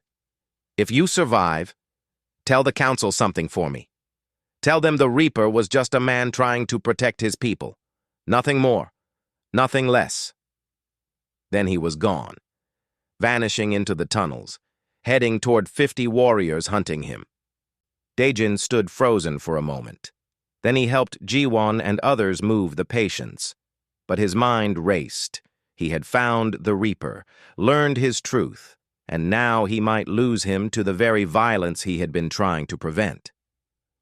if you survive, tell the council something for me. Tell them the Reaper was just a man trying to protect his people. Nothing more, nothing less. Then he was gone, vanishing into the tunnels, heading toward 50 warriors hunting him. Dajin stood frozen for a moment. Then he helped Jiwon and others move the patients. But his mind raced. He had found the Reaper, learned his truth, and now he might lose him to the very violence he had been trying to prevent.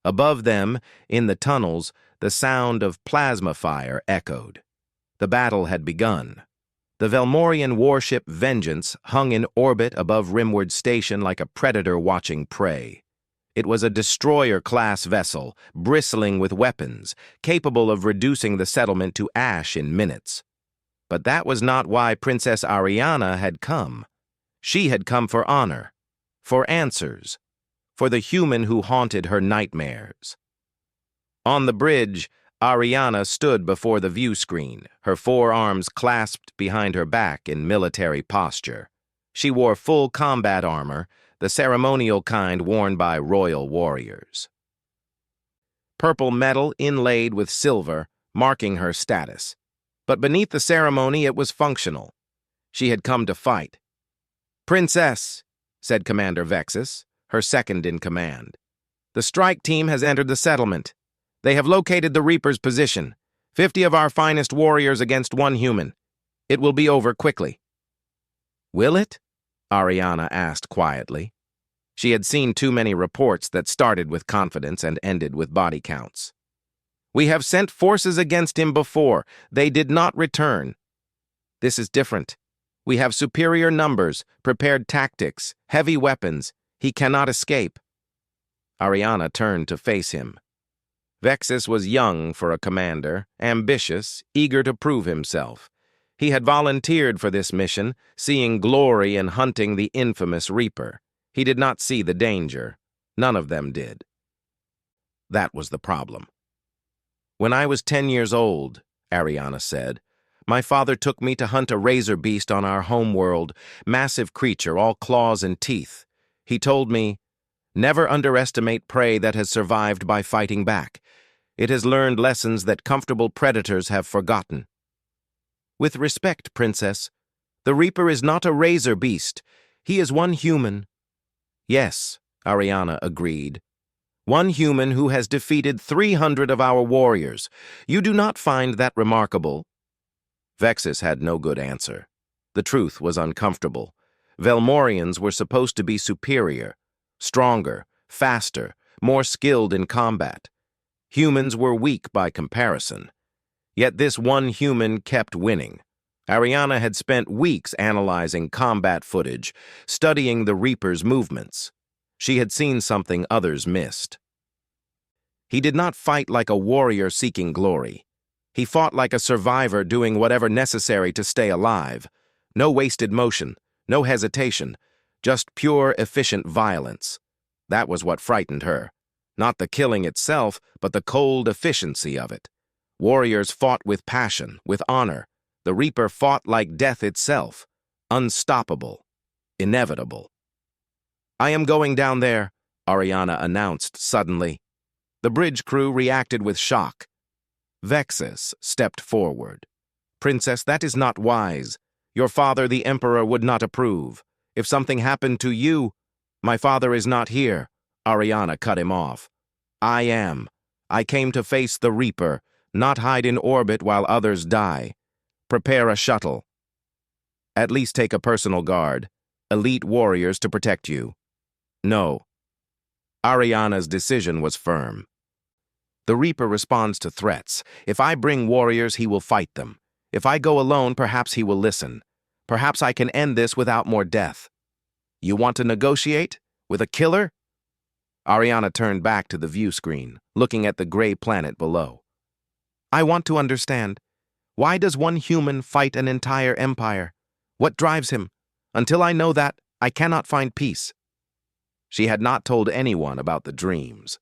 Above them, in the tunnels, the sound of plasma fire echoed. The battle had begun. The Velmorian warship Vengeance hung in orbit above Rimward Station like a predator watching prey. It was a destroyer-class vessel, bristling with weapons, capable of reducing the settlement to ash in minutes. But that was not why Princess Ariana had come. She had come for honor, for answers, for the human who haunted her nightmares. On the bridge, Ariana stood before the view screen, her forearms clasped behind her back in military posture. She wore full combat armor, the ceremonial kind worn by royal warriors. Purple metal inlaid with silver, marking her status. But beneath the ceremony it was functional. She had come to fight. Princess, said Commander Vexus, her second in command. The strike team has entered the settlement. They have located the Reaper's position. 50 of our finest warriors against 1 human. It will be over quickly. Will it? Ariana asked quietly. She had seen too many reports that started with confidence and ended with body counts. We have sent forces against him before. They did not return. This is different. We have superior numbers, prepared tactics, heavy weapons. He cannot escape. Ariana turned to face him. Vexus was young for a commander, ambitious, eager to prove himself. He had volunteered for this mission, seeing glory in hunting the infamous Reaper. He did not see the danger. None of them did. That was the problem. When I was 10 years old, Ariana said, my father took me to hunt a razor beast on our home world, massive creature, all claws and teeth. He told me, never underestimate prey that has survived by fighting back. It has learned lessons that comfortable predators have forgotten. With respect, Princess, the Reaper is not a razor beast. He is one human. Yes, Ariana agreed. One human who has defeated 300 of our warriors. You do not find that remarkable? Vexus had no good answer. The truth was uncomfortable. Velmorians were supposed to be superior, stronger, faster, more skilled in combat. Humans were weak by comparison. Yet this one human kept winning. Ariana had spent weeks analyzing combat footage, studying the Reaper's movements. She had seen something others missed. He did not fight like a warrior seeking glory. He fought like a survivor doing whatever necessary to stay alive. No wasted motion, no hesitation, just pure, efficient violence. That was what frightened her. Not the killing itself, but the cold efficiency of it. Warriors fought with passion, with honor. The Reaper fought like death itself, unstoppable, inevitable. I am going down there, Ariana announced suddenly. The bridge crew reacted with shock. Vexus stepped forward. "Princess, that is not wise. Your father, the Emperor, would not approve. If something happened to you—" "My father is not here," Ariana cut him off. "I am. I came to face the Reaper, not hide in orbit while others die. Prepare a shuttle. At least take a personal guard. Elite warriors to protect you." "No." Ariana's decision was firm. "The Reaper responds to threats. If I bring warriors, he will fight them. If I go alone, perhaps he will listen. Perhaps I can end this without more death. You want to negotiate? With a killer?" Ariana turned back to the view screen, looking at the gray planet below. "I want to understand. Why does one human fight an entire empire? What drives him? Until I know that, I cannot find peace." She had not told anyone about the dreams.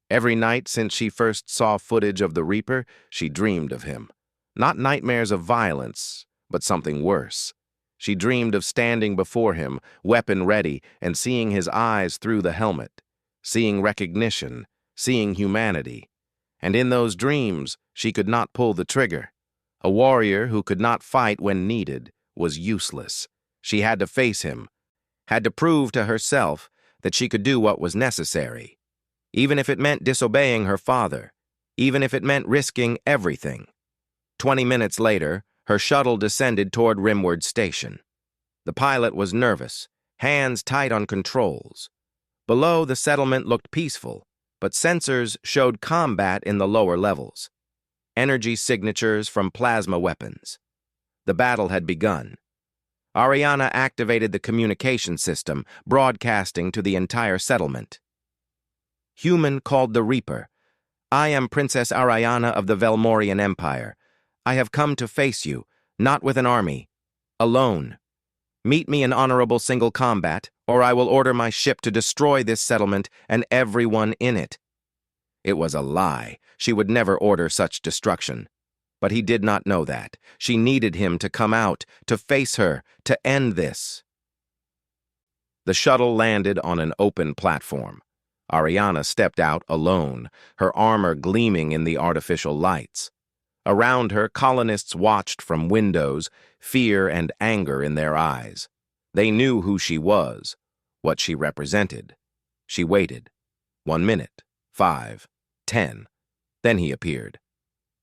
Every night since she first saw footage of the Reaper, she dreamed of him. Not nightmares of violence, but something worse. She dreamed of standing before him, weapon ready, and seeing his eyes through the helmet, seeing recognition, seeing humanity. And in those dreams, she could not pull the trigger. A warrior who could not fight when needed was useless. She had to face him, had to prove to herself that she could do what was necessary, even if it meant disobeying her father, even if it meant risking everything. 20 minutes later, her shuttle descended toward Rimward Station. The pilot was nervous, hands tight on controls. Below, the settlement looked peaceful, but sensors showed combat in the lower levels. Energy signatures from plasma weapons. The battle had begun. Ariana activated the communication system, broadcasting to the entire settlement. "Human called the Reaper. I am Princess Ariana of the Velmorian Empire. I have come to face you, not with an army. Alone. Meet me in honorable single combat, or I will order my ship to destroy this settlement and everyone in it." It was a lie. She would never order such destruction. But he did not know that. She needed him to come out, to face her, to end this. The shuttle landed on an open platform. Ariana stepped out alone, her armor gleaming in the artificial lights. Around her, colonists watched from windows, fear and anger in their eyes. They knew who she was, what she represented. She waited. 1 minute, 5, 10. Then he appeared.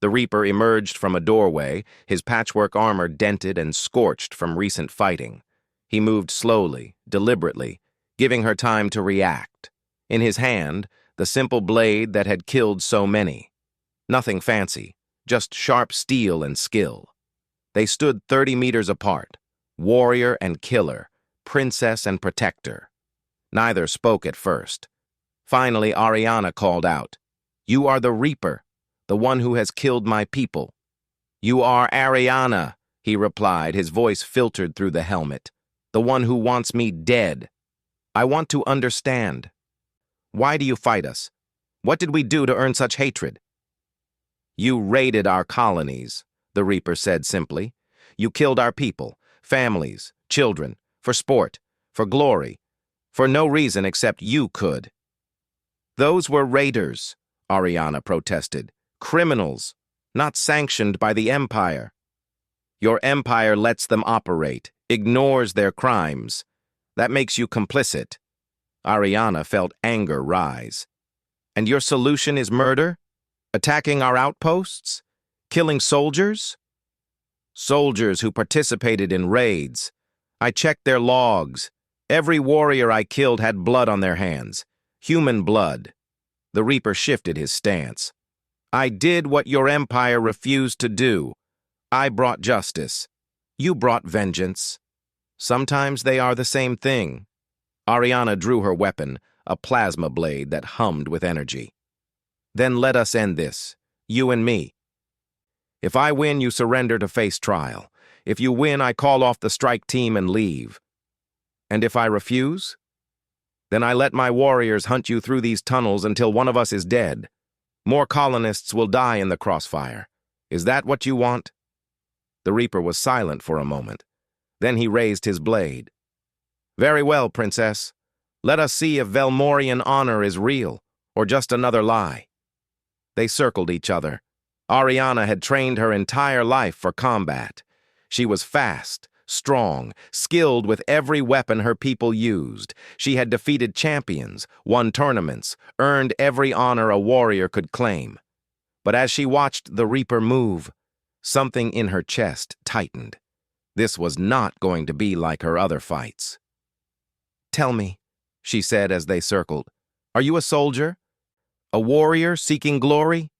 The Reaper emerged from a doorway, his patchwork armor dented and scorched from recent fighting. He moved slowly, deliberately, giving her time to react. In his hand, the simple blade that had killed so many. Nothing fancy, just sharp steel and skill. They stood 30 meters apart, warrior and killer, princess and protector. Neither spoke at first. Finally, Ariana called out, "You are the Reaper, the one who has killed my people." "You are Ariana," he replied, his voice filtered through the helmet. "The one who wants me dead. I want to understand. Why do you fight us? What did we do to earn such hatred?" "You raided our colonies," the Reaper said simply. "You killed our people, families, children, for sport, for glory, for no reason except you could." "Those were raiders," Ariana protested. "Criminals, not sanctioned by the Empire. Your Empire lets them operate, ignores their crimes. That makes you complicit." Ariana felt anger rise. "And your solution is murder? Attacking our outposts? Killing soldiers?" "Soldiers who participated in raids. I checked their logs. Every warrior I killed had blood on their hands. Human blood." The Reaper shifted his stance. "I did what your Empire refused to do. I brought justice. You brought vengeance. Sometimes they are the same thing." Ariana drew her weapon, a plasma blade that hummed with energy. "Then let us end this, you and me. If I win, you surrender to face trial. If you win, I call off the strike team and leave. And if I refuse, then I let my warriors hunt you through these tunnels until one of us is dead. More colonists will die in the crossfire. Is that what you want?" The Reaper was silent for a moment. Then he raised his blade. "Very well, Princess. Let us see if Velmorian honor is real, or just another lie." They circled each other. Ariana had trained her entire life for combat. She was fast, strong, skilled with every weapon her people used. She had defeated champions, won tournaments, earned every honor a warrior could claim. But as she watched the Reaper move, something in her chest tightened. This was not going to be like her other fights. "Tell me," she said as they circled, "are you a soldier? A warrior seeking glory?"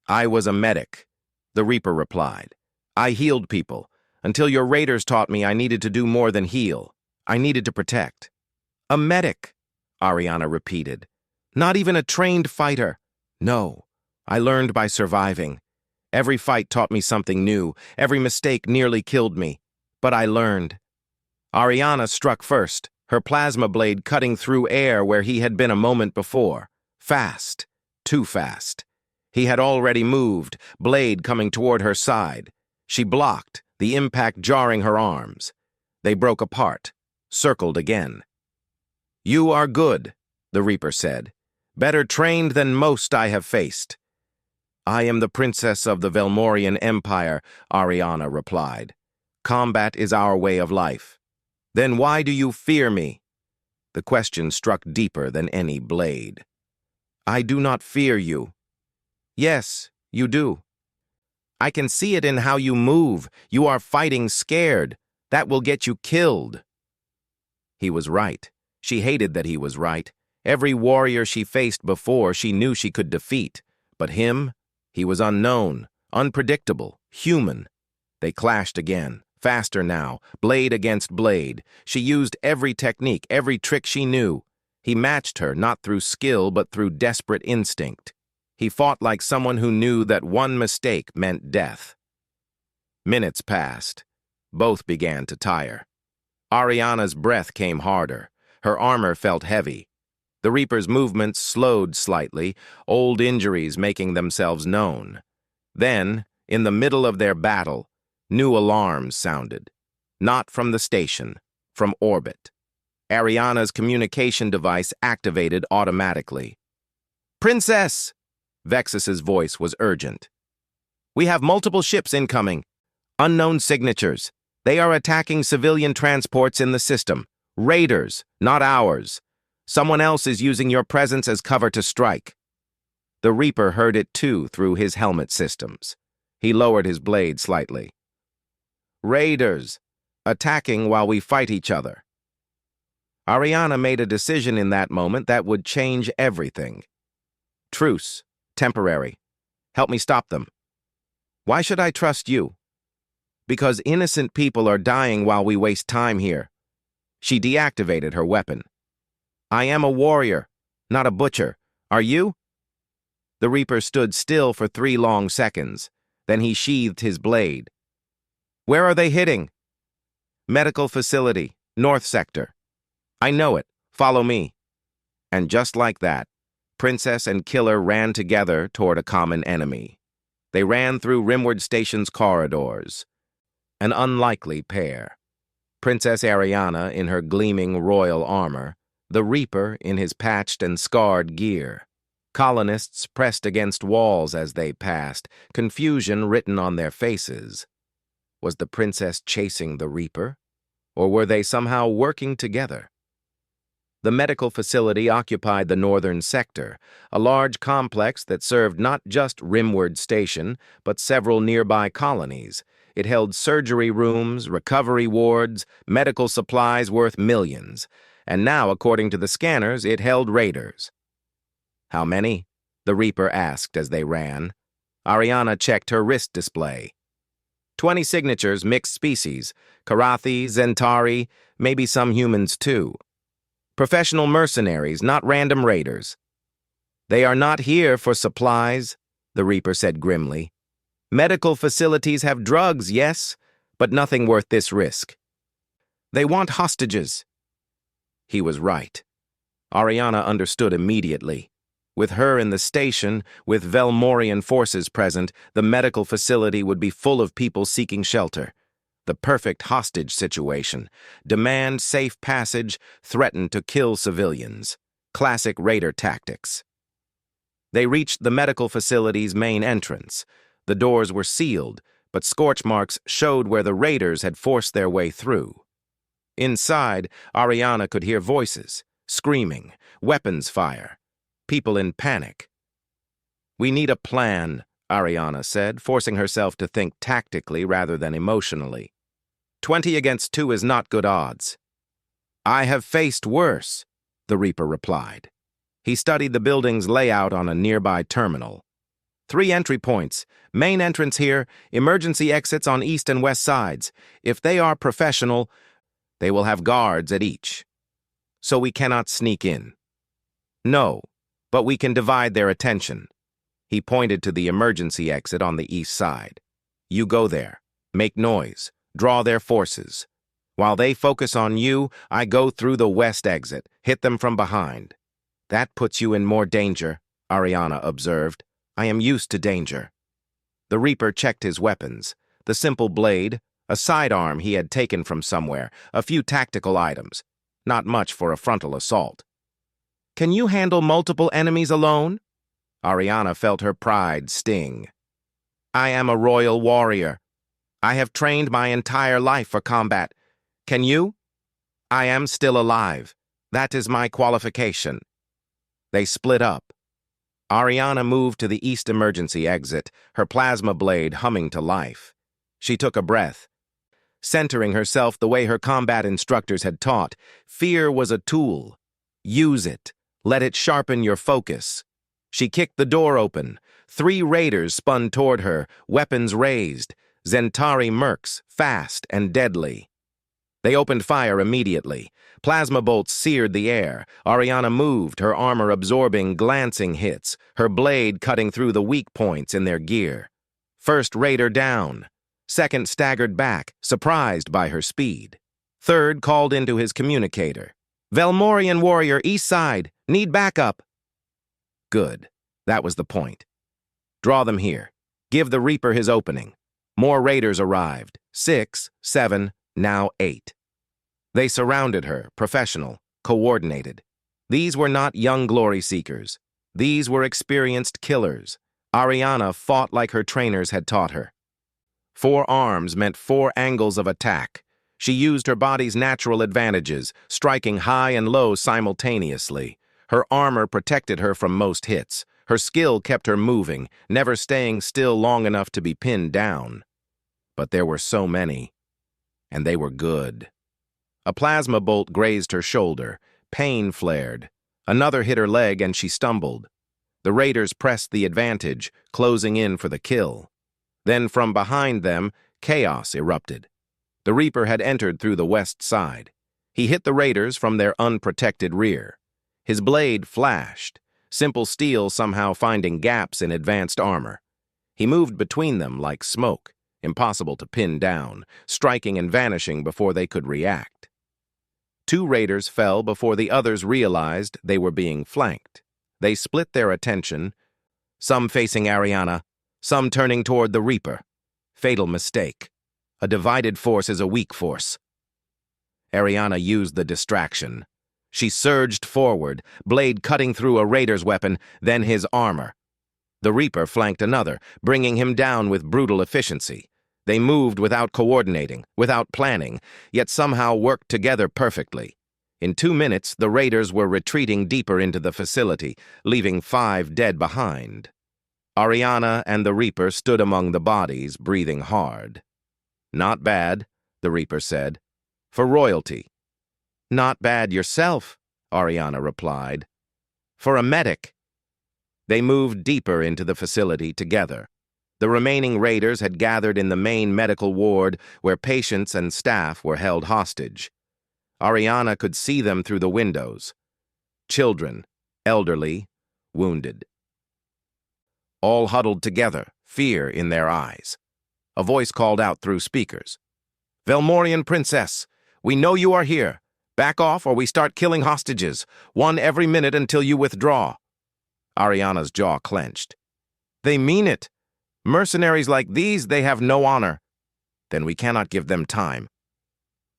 "I was a medic," the Reaper replied. "I healed people, until your raiders taught me I needed to do more than heal. I needed to protect." "A medic," Ariana repeated. "Not even a trained fighter." "No, I learned by surviving. Every fight taught me something new. Every mistake nearly killed me. But I learned." Ariana struck first, her plasma blade cutting through air where he had been a moment before. Fast. Too fast. He had already moved, blade coming toward her side. She blocked, the impact jarring her arms. They broke apart, circled again. "You are good," the Reaper said. "Better trained than most I have faced." "I am the princess of the Velmorian Empire," Ariana replied. "Combat is our way of life." "Then why do you fear me?" The question struck deeper than any blade. "I do not fear you." "Yes, you do. I can see it in how you move. You are fighting scared. That will get you killed." He was right. She hated that he was right. Every warrior she faced before she knew she could defeat. But him? He was unknown, unpredictable, human. They clashed again, faster now, blade against blade. She used every technique, every trick she knew. He matched her not through skill but through desperate instinct. He fought like someone who knew that one mistake meant death. Minutes passed. Both began to tire. Ariana's breath came harder. Her armor felt heavy. The Reaper's movements slowed slightly, old injuries making themselves known. Then, in the middle of their battle, new alarms sounded. Not from the station, from orbit. Ariana's communication device activated automatically. "Princess!" Vexus's voice was urgent. "We have multiple ships incoming. Unknown signatures. They are attacking civilian transports in the system. Raiders, not ours. Someone else is using your presence as cover to strike." The Reaper heard it too through his helmet systems. He lowered his blade slightly. "Raiders, attacking while we fight each other." Ariana made a decision in that moment that would change everything. "Truce, temporary. Help me stop them." "Why should I trust you?" "Because innocent people are dying while we waste time here." She deactivated her weapon. "I am a warrior, not a butcher. Are you?" The Reaper stood still for 3 long seconds. Then he sheathed his blade. "Where are they hitting?" "Medical facility, North Sector." "I know it. Follow me." And just like that, Princess and Killer ran together toward a common enemy. They ran through Rimward Station's corridors. An unlikely pair. Princess Ariana in her gleaming royal armor, the Reaper in his patched and scarred gear. Colonists pressed against walls as they passed, confusion written on their faces. Was the princess chasing the Reaper? Or were they somehow working together? The medical facility occupied the northern sector, a large complex that served not just Rimward Station, but several nearby colonies. It held surgery rooms, recovery wards, medical supplies worth millions. And now, according to the scanners, it held raiders. "How many?" the Reaper asked as they ran. Ariana checked her wrist display. 20 signatures, mixed species. Karathi, Zentari, maybe some humans too. Professional mercenaries, not random raiders. "They are not here for supplies," the Reaper said grimly. "Medical facilities have drugs, yes, but nothing worth this risk. They want hostages." He was right. Ariana understood immediately. With her in the station, with Velmorian forces present, the medical facility would be full of people seeking shelter. The perfect hostage situation. Demand safe passage, threaten to kill civilians. Classic raider tactics. They reached the medical facility's main entrance. The doors were sealed, but scorch marks showed where the raiders had forced their way through. Inside, Ariana could hear voices, screaming, weapons fire, people in panic. "We need a plan," Ariana said, forcing herself to think tactically rather than emotionally. 20 against 2 is not good odds. "I have faced worse," the Reaper replied. He studied the building's layout on a nearby terminal. 3 entry points, main entrance here, emergency exits on east and west sides. If they are professional, they will have guards at each. So we cannot sneak in. No, but we can divide their attention. He pointed to the emergency exit on the east side. You go there, make noise, draw their forces. While they focus on you, I go through the west exit, hit them from behind. That puts you in more danger, Ariana observed. I am used to danger. The Reaper checked his weapons. The simple blade, a sidearm he had taken from somewhere, a few tactical items. Not much for a frontal assault. Can you handle multiple enemies alone? Ariana felt her pride sting. I am a royal warrior. I have trained my entire life for combat. Can you? I am still alive. That is my qualification. They split up. Ariana moved to the east emergency exit, her plasma blade humming to life. She took a breath. Centering herself the way her combat instructors had taught, fear was a tool. Use it. Let it sharpen your focus. She kicked the door open. 3 raiders spun toward her, weapons raised. Zentari mercs, fast and deadly. They opened fire immediately. Plasma bolts seared the air. Ariana moved, her armor absorbing glancing hits, her blade cutting through the weak points in their gear. First raider down. Second staggered back, surprised by her speed. Third called into his communicator. Velmorian warrior, east side. Need backup. Good. That was the point. Draw them here. Give the Reaper his opening. More raiders arrived. 6, 7, now 8. They surrounded her, professional, coordinated. These were not young glory seekers. These were experienced killers. Ariana fought like her trainers had taught her. 4 arms meant 4 angles of attack. She used her body's natural advantages, striking high and low simultaneously. Her armor protected her from most hits. Her skill kept her moving, never staying still long enough to be pinned down. But there were so many, and they were good. A plasma bolt grazed her shoulder. Pain flared. Another hit her leg and she stumbled. The raiders pressed the advantage, closing in for the kill. Then from behind them, chaos erupted. The Reaper had entered through the west side. He hit the raiders from their unprotected rear. His blade flashed, simple steel somehow finding gaps in advanced armor. He moved between them like smoke, impossible to pin down, striking and vanishing before they could react. 2 raiders fell before the others realized they were being flanked. They split their attention, some facing Ariana, some turning toward the Reaper. Fatal mistake. A divided force is a weak force. Ariana used the distraction. She surged forward, blade cutting through a raider's weapon, then his armor. The Reaper flanked another, bringing him down with brutal efficiency. They moved without coordinating, without planning, yet somehow worked together perfectly. In 2 minutes, the raiders were retreating deeper into the facility, leaving 5 dead behind. Ariana and the Reaper stood among the bodies, breathing hard. Not bad, the Reaper said. For royalty. Not bad yourself, Ariana replied. For a medic. They moved deeper into the facility together. The remaining raiders had gathered in the main medical ward where patients and staff were held hostage. Ariana could see them through the windows. Children, elderly, wounded. All huddled together, fear in their eyes. A voice called out through speakers. Velmorian princess, we know you are here. Back off or we start killing hostages, 1 every minute until you withdraw. Ariana's jaw clenched. They mean it. Mercenaries like these, they have no honor. Then we cannot give them time.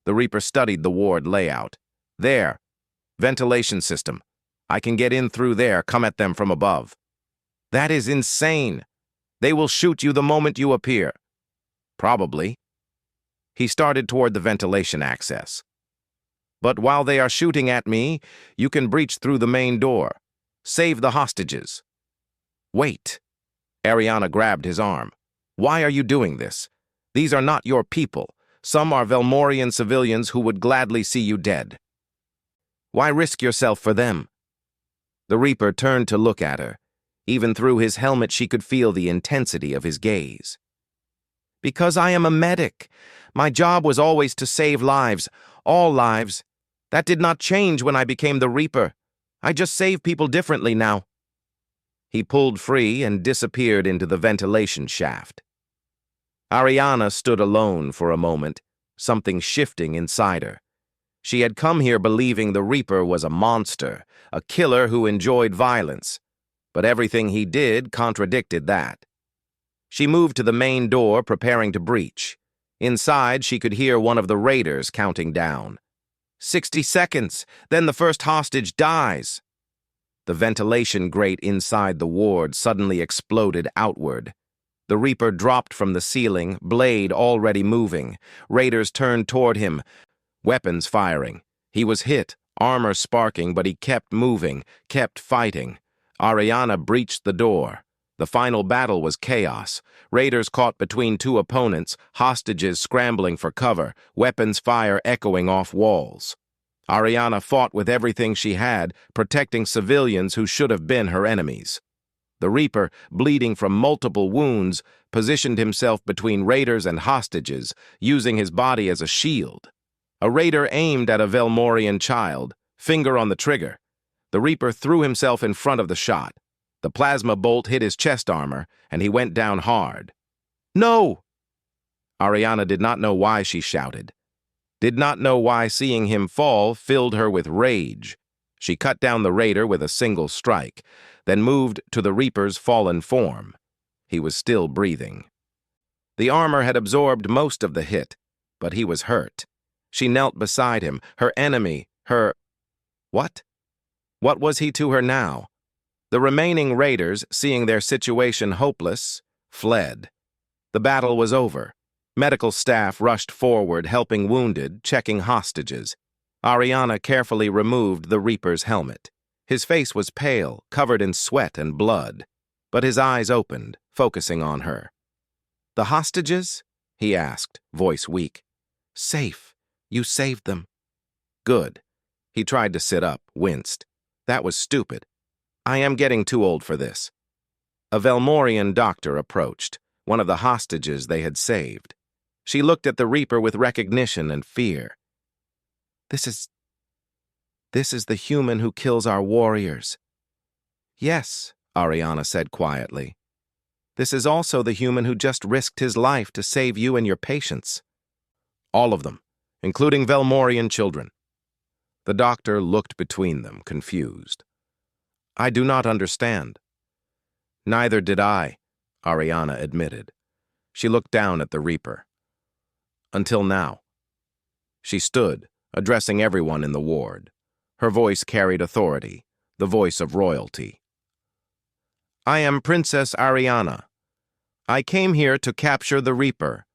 The Reaper studied the ward layout. There. Ventilation system. I can get in through there, come at them from above. That is insane. They will shoot you the moment you appear. Probably. He started toward the ventilation access. But while they are shooting at me, you can breach through the main door. Save the hostages. Wait. Ariana grabbed his arm. Why are you doing this? These are not your people. Some are Velmorian civilians who would gladly see you dead. Why risk yourself for them? The Reaper turned to look at her. Even through his helmet, she could feel the intensity of his gaze. Because I am a medic. My job was always to save lives, all lives. That did not change when I became the Reaper. I just save people differently now. He pulled free and disappeared into the ventilation shaft. Ariana stood alone for a moment, something shifting inside her. She had come here believing the Reaper was a monster, a killer who enjoyed violence. But everything he did contradicted that. She moved to the main door, preparing to breach. Inside, she could hear one of the raiders counting down. 60 seconds, then the first hostage dies. The ventilation grate inside the ward suddenly exploded outward. The Reaper dropped from the ceiling, blade already moving. Raiders turned toward him, weapons firing. He was hit, armor sparking, but he kept moving, kept fighting. Ariana breached the door. The final battle was chaos. Raiders caught between two opponents, hostages scrambling for cover, weapons fire echoing off walls. Ariana fought with everything she had, protecting civilians who should have been her enemies. The Reaper, bleeding from multiple wounds, positioned himself between raiders and hostages, using his body as a shield. A raider aimed at a Velmorian child, finger on the trigger. The Reaper threw himself in front of the shot. The plasma bolt hit his chest armor, and he went down hard. No! Ariana did not know why she shouted. Did not know why seeing him fall filled her with rage. She cut down the raider with a single strike, then moved to the Reaper's fallen form. He was still breathing. The armor had absorbed most of the hit, but he was hurt. She knelt beside him, her enemy, her... What? What was he to her now? The remaining raiders, seeing their situation hopeless, fled. The battle was over. Medical staff rushed forward, helping wounded, checking hostages. Ariana carefully removed the Reaper's helmet. His face was pale, covered in sweat and blood, but his eyes opened, focusing on her. "The hostages?" he asked, voice weak. "Safe. You saved them." "Good." He tried to sit up, winced. That was stupid. I am getting too old for this. A Velmorian doctor approached, one of the hostages they had saved. She looked at the Reaper with recognition and fear. This is the human who kills our warriors." "Yes," Ariana said quietly. "This is also the human who just risked his life to save you and your patients." "All of them, including Velmorian children." The doctor looked between them, confused. "I do not understand." "Neither did I," Ariana admitted. She looked down at the Reaper. "Until now." She stood, addressing everyone in the ward. Her voice carried authority, the voice of royalty. "I am Princess Ariana. I came here to capture the Reaper,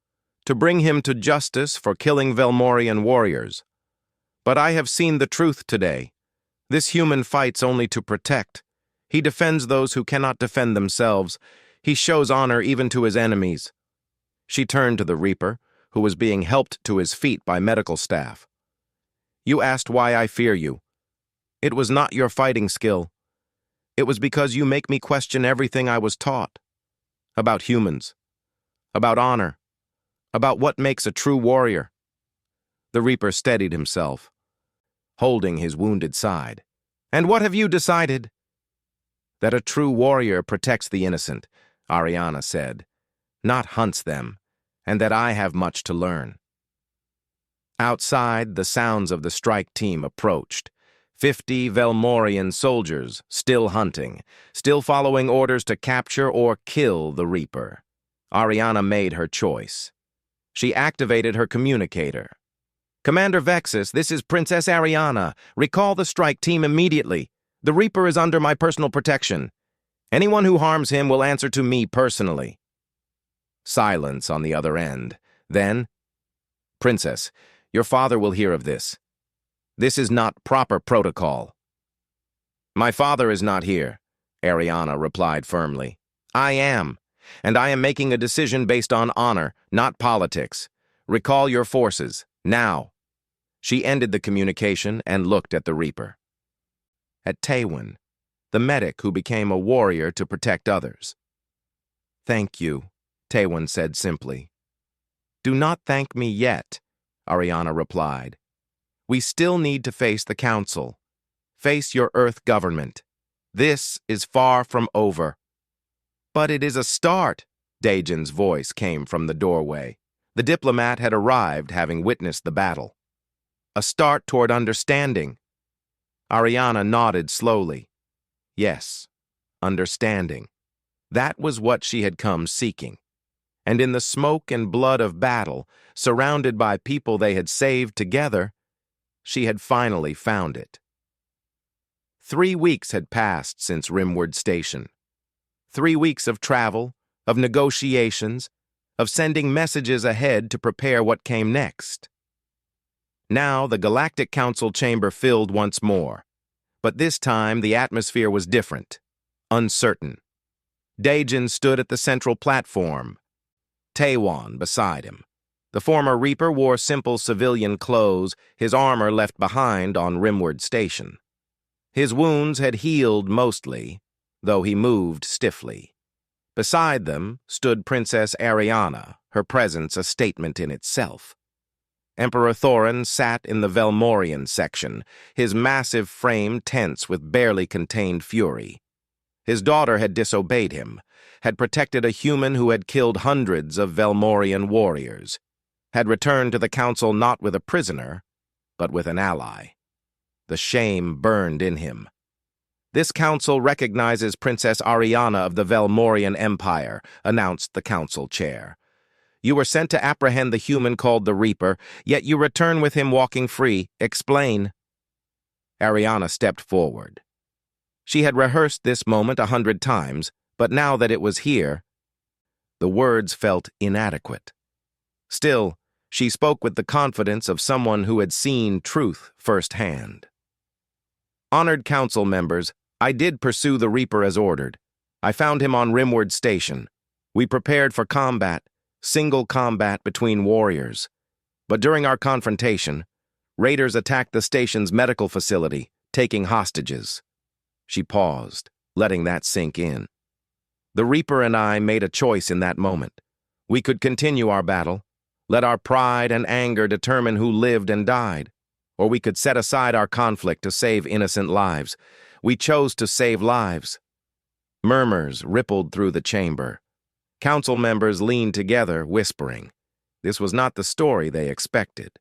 to bring him to justice for killing Velmorian warriors. But I have seen the truth today. This human fights only to protect. He defends those who cannot defend themselves. He shows honor even to his enemies." She turned to the Reaper, who was being helped to his feet by medical staff. "You asked why I fear you. It was not your fighting skill. It was because you make me question everything I was taught. About humans. About honor. About what makes a true warrior." The Reaper steadied himself, holding his wounded side. "And what have you decided?" "That a true warrior protects the innocent," Ariana said, "not hunts them, and that I have much to learn." Outside, the sounds of the strike team approached. 50 Velmorian soldiers, still hunting, still following orders to capture or kill the Reaper. Ariana made her choice. She activated her communicator. "Commander Vexus, this is Princess Ariana. Recall the strike team immediately. The Reaper is under my personal protection." Anyone who harms him will answer to me personally. Silence on the other end. Then, Princess, your father will hear of this. This is not proper protocol. My father is not here, Ariana replied firmly. I am, and I am making a decision based on honor, not politics. Recall your forces, now. She ended the communication and looked at the Reaper. At Taewon, the medic who became a warrior to protect others. Thank you, Taewon said simply. Do not thank me yet, Ariana replied. We still need to face the Council. Face your Earth government. This is far from over. But it is a start, Daejin's voice came from the doorway. The diplomat had arrived, having witnessed the battle. A start toward understanding. Ariana nodded slowly. Yes, understanding. That was what she had come seeking. And in the smoke and blood of battle, surrounded by people they had saved together, she had finally found it. 3 weeks had passed since Rimward Station. 3 weeks of travel, of negotiations, of sending messages ahead to prepare what came next. Now the Galactic Council chamber filled once more, but this time the atmosphere was different, uncertain. Daejin stood at the central platform, Taewon beside him. The former Reaper wore simple civilian clothes, his armor left behind on Rimward Station. His wounds had healed mostly, though he moved stiffly. Beside them stood Princess Ariana, her presence a statement in itself. Emperor Thorin sat in the Velmorian section, his massive frame tense with barely contained fury. His daughter had disobeyed him, had protected a human who had killed hundreds of Velmorian warriors, had returned to the council not with a prisoner, but with an ally. The shame burned in him. This council recognizes Princess Ariana of the Velmorian Empire, announced the council chair. You were sent to apprehend the human called the Reaper, yet you return with him walking free. Explain. Ariana stepped forward. She had rehearsed this moment 100 times, but now that it was here, the words felt inadequate. Still, she spoke with the confidence of someone who had seen truth firsthand. Honored council members, I did pursue the Reaper as ordered. I found him on Rimward Station. We prepared for combat, single combat between warriors. But during our confrontation, raiders attacked the station's medical facility, taking hostages. She paused, letting that sink in. The Reaper and I made a choice in that moment. We could continue our battle, let our pride and anger determine who lived and died, or we could set aside our conflict to save innocent lives. We chose to save lives. Murmurs rippled through the chamber. Council members leaned together, whispering. This was not the story they expected.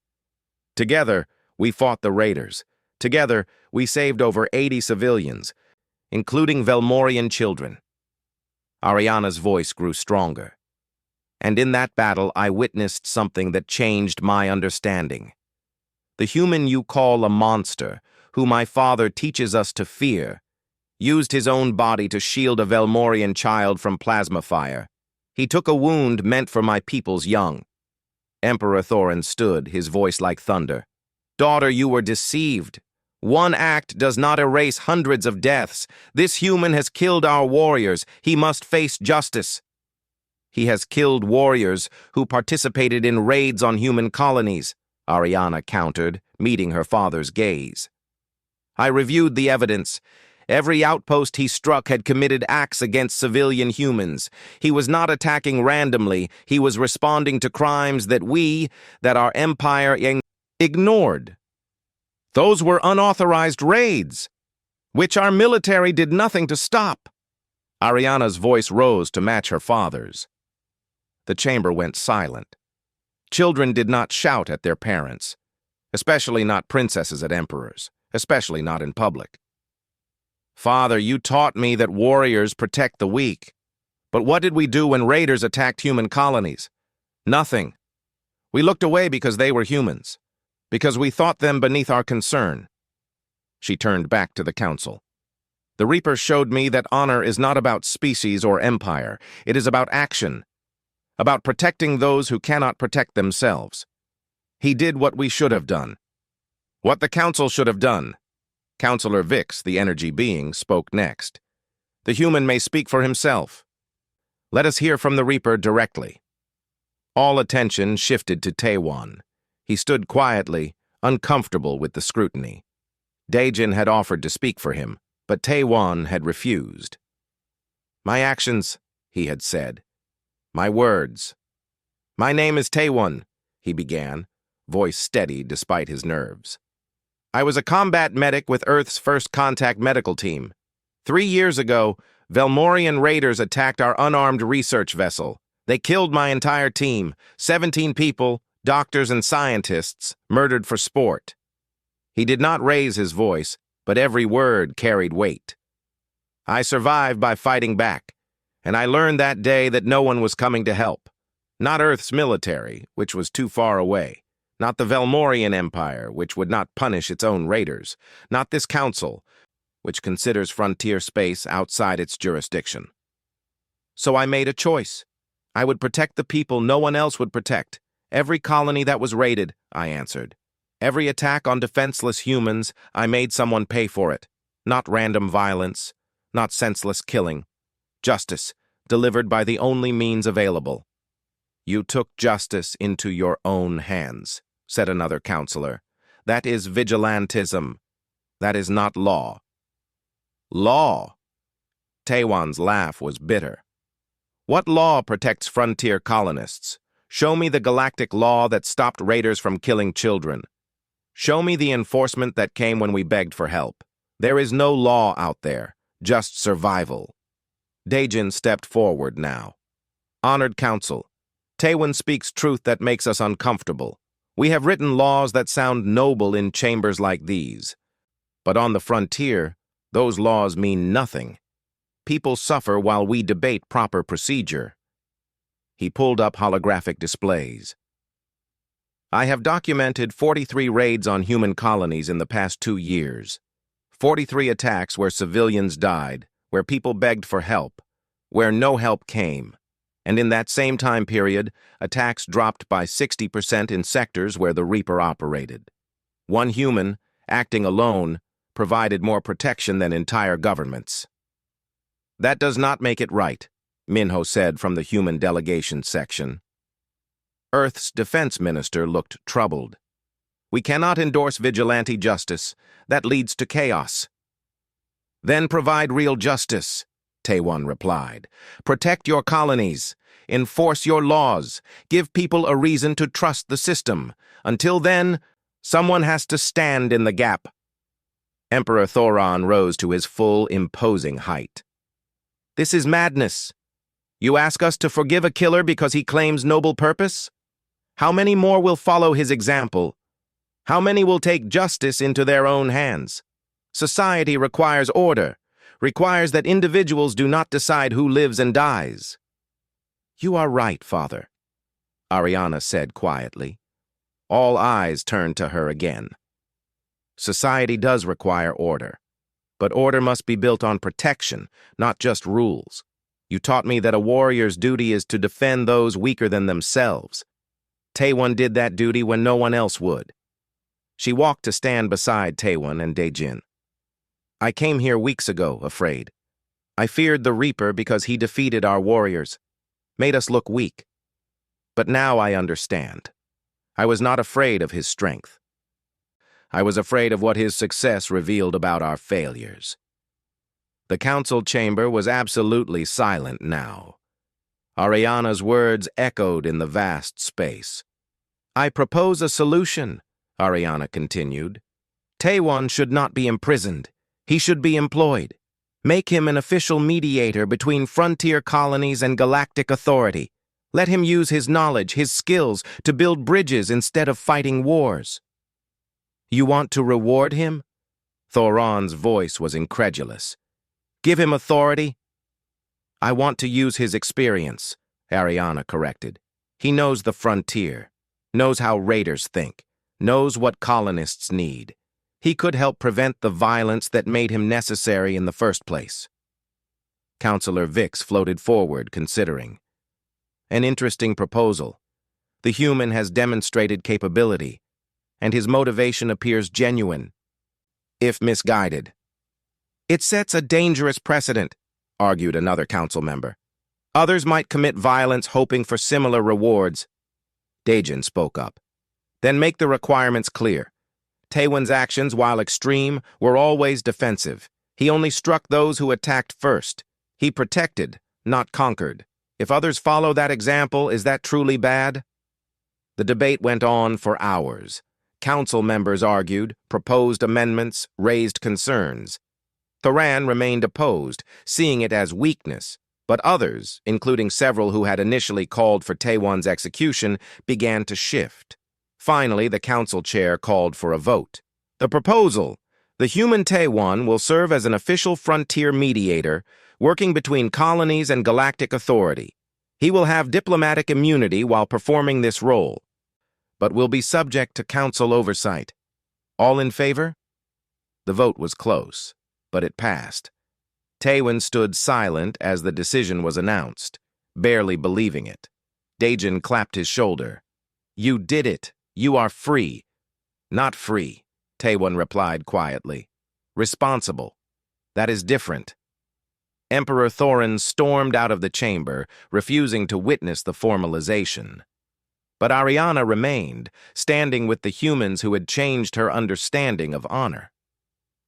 Together, we fought the raiders. Together, we saved over 80 civilians, including Velmorian children. Ariana's voice grew stronger. And in that battle, I witnessed something that changed my understanding. The human you call a monster, who my father teaches us to fear, used his own body to shield a Velmorian child from plasma fire. He took a wound meant for my people's young. Emperor Thorin stood, his voice like thunder. Daughter, you were deceived. One act does not erase hundreds of deaths. This human has killed our warriors. He must face justice. He has killed warriors who participated in raids on human colonies, Ariana countered, meeting her father's gaze. I reviewed the evidence. Every outpost he struck had committed acts against civilian humans. He was not attacking randomly. He was responding to crimes that our empire ignored. Those were unauthorized raids, which our military did nothing to stop. Ariana's voice rose to match her father's. The chamber went silent. Children did not shout at their parents, especially not princesses at emperors, especially not in public. Father, you taught me that warriors protect the weak. But what did we do when raiders attacked human colonies? Nothing. We looked away because they were humans, because we thought them beneath our concern. She turned back to the council. The Reaper showed me that honor is not about species or empire. It is about action, about protecting those who cannot protect themselves. He did what we should have done. What the Council should have done. Counselor Vix, the energy being, spoke next. The human may speak for himself. Let us hear from the Reaper directly. All attention shifted to Taewon. He stood quietly, uncomfortable with the scrutiny. Daejin had offered to speak for him, but Taewon had refused. My actions, he had said. My words. My name is Taewon, he began, voice steady despite his nerves. I was a combat medic with Earth's first contact medical team. 3 years ago, Velmorian raiders attacked our unarmed research vessel. They killed my entire team, 17 people, doctors and scientists, murdered for sport. He did not raise his voice, but every word carried weight. I survived by fighting back, and I learned that day that no one was coming to help. Not Earth's military, which was too far away. Not the Velmorian Empire, which would not punish its own raiders. Not this council, which considers frontier space outside its jurisdiction. So I made a choice. I would protect the people no one else would protect. Every colony that was raided, I answered. Every attack on defenseless humans, I made someone pay for it. Not random violence, not senseless killing. Justice, delivered by the only means available. You took justice into your own hands, said another counselor. That is vigilantism. That is not law. Law? Taewon's laugh was bitter. What law protects frontier colonists? Show me the galactic law that stopped raiders from killing children. Show me the enforcement that came when we begged for help. There is no law out there, just survival. Daejin stepped forward now. Honored Council, Taewon speaks truth that makes us uncomfortable. We have written laws that sound noble in chambers like these. But on the frontier, those laws mean nothing. People suffer while we debate proper procedure. He pulled up holographic displays. I have documented 43 raids on human colonies in the past 2 years. 43 attacks where civilians died, where people begged for help, where no help came. And in that same time period, attacks dropped by 60% in sectors where the Reaper operated. One human, acting alone, provided more protection than entire governments. That does not make it right, Minho said from the human delegation section. Earth's defense minister looked troubled. We cannot endorse vigilante justice. That leads to chaos. Then provide real justice, Taewon replied. Protect your colonies. Enforce your laws. Give people a reason to trust the system. Until then, someone has to stand in the gap. Emperor Thoron rose to his full, imposing height. This is madness. You ask us to forgive a killer because he claims noble purpose? How many more will follow his example? How many will take justice into their own hands? Society requires order, requires that individuals do not decide who lives and dies. You are right, Father, Ariana said quietly. All eyes turned to her again. Society does require order, but order must be built on protection, not just rules. You taught me that a warrior's duty is to defend those weaker than themselves. Taewon did that duty when no one else would. She walked to stand beside Taewon and Daejin. I came here weeks ago, afraid. I feared the Reaper because he defeated our warriors, made us look weak. But now I understand. I was not afraid of his strength. I was afraid of what his success revealed about our failures. The council chamber was absolutely silent now. Ariana's words echoed in the vast space. I propose a solution, Ariana continued. Taewon should not be imprisoned. He should be employed. Make him an official mediator between frontier colonies and galactic authority. Let him use his knowledge, his skills, to build bridges instead of fighting wars. You want to reward him? Thoron's voice was incredulous. Give him authority? I want to use his experience, Ariana corrected. He knows the frontier, knows how raiders think, knows what colonists need. He could help prevent the violence that made him necessary in the first place. Counselor Vix floated forward, considering. An interesting proposal. The human has demonstrated capability, and his motivation appears genuine, if misguided. It sets a dangerous precedent, argued another council member. Others might commit violence hoping for similar rewards. Dajin spoke up. Then make the requirements clear. Taewon's actions, while extreme, were always defensive. He only struck those who attacked first. He protected, not conquered. If others follow that example, is that truly bad? The debate went on for hours. Council members argued, proposed amendments, raised concerns. Thoran remained opposed, seeing it as weakness, but others, including several who had initially called for Taewon's execution, began to shift. Finally, the council chair called for a vote. The proposal: the human Taewon will serve as an official frontier mediator, working between colonies and galactic authority. He will have diplomatic immunity while performing this role, but will be subject to council oversight. All in favor? The vote was close, but it passed. Taewon stood silent as the decision was announced, barely believing it. Dajin clapped his shoulder. You did it. You are free. Not free, Taewon replied quietly. Responsible. That is different. Emperor Thorin stormed out of the chamber, refusing to witness the formalization. But Ariana remained, standing with the humans who had changed her understanding of honor.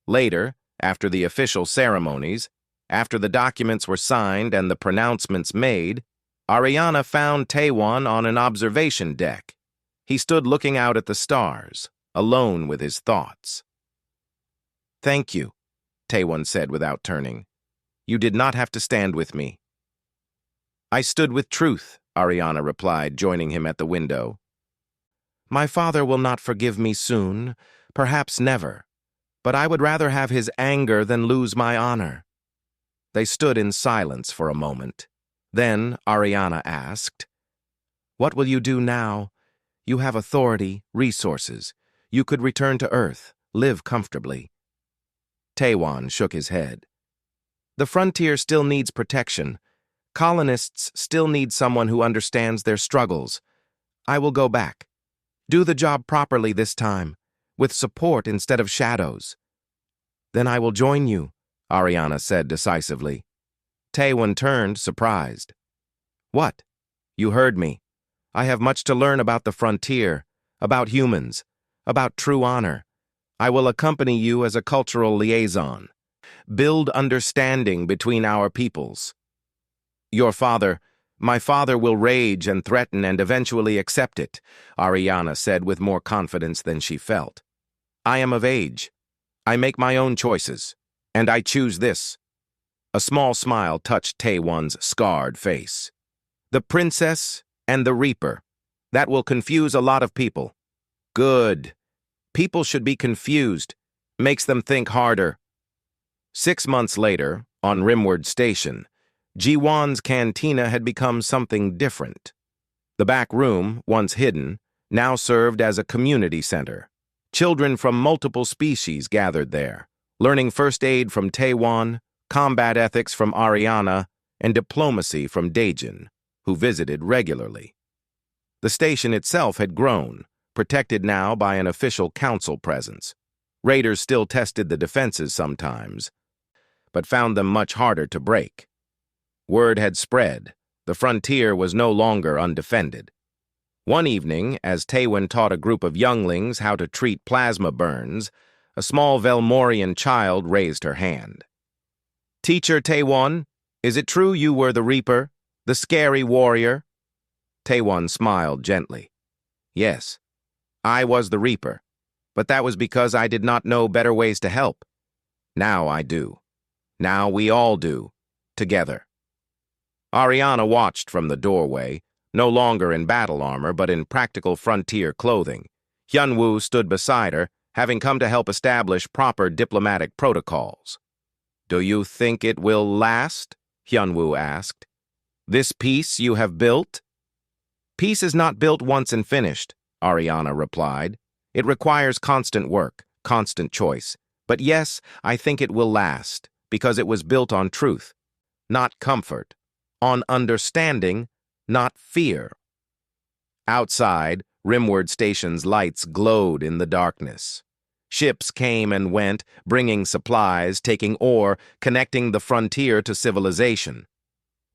Later, after the official ceremonies, after the documents were signed and the pronouncements made, Ariana found Taewon on an observation deck. He stood looking out at the stars, alone with his thoughts. Thank you, Taewon said without turning. You did not have to stand with me. I stood with truth, Ariana replied, joining him at the window. My father will not forgive me soon, perhaps never, but I would rather have his anger than lose my honor. They stood in silence for a moment. Then Ariana asked, What will you do now? You have authority, resources. You could return to Earth, live comfortably. Taewon shook his head. The frontier still needs protection. Colonists still need someone who understands their struggles. I will go back. Do the job properly this time, with support instead of shadows. Then I will join you, Ariana said decisively. Taewon turned, surprised. What? You heard me. I have much to learn about the frontier, about humans, about true honor. I will accompany you as a cultural liaison. Build understanding between our peoples. My father will rage and threaten and eventually accept it, Ariana said with more confidence than she felt. I am of age. I make my own choices, and I choose this. A small smile touched Taewon's scarred face. The princess and the reaper. That will confuse a lot of people. Good. People should be confused. Makes them think harder. 6 months later, on Rimward Station, Ji-won's cantina had become something different. The back room, once hidden, now served as a community center. Children from multiple species gathered there, learning first aid from Taewon, combat ethics from Ariana, and diplomacy from Dajin, who visited regularly. The station itself had grown, protected now by an official council presence. Raiders still tested the defenses sometimes, but found them much harder to break. Word had spread. The frontier was no longer undefended. One evening, as Taewon taught a group of younglings how to treat plasma burns, a small Velmorian child raised her hand. Teacher Taewon, is it true you were the Reaper, the scary warrior? Taewon smiled gently. Yes, I was the Reaper, but that was because I did not know better ways to help. Now I do. Now we all do, together. Ariana watched from the doorway, no longer in battle armor but in practical frontier clothing. Hyunwoo stood beside her, having come to help establish proper diplomatic protocols. Do you think it will last? Hyunwoo asked. This peace you have built? Peace is not built once and finished, Ariana replied. It requires constant work, constant choice. But yes, I think it will last, because it was built on truth, not comfort, on understanding, not fear. Outside, Rimward Station's lights glowed in the darkness. Ships came and went, bringing supplies, taking ore, connecting the frontier to civilization.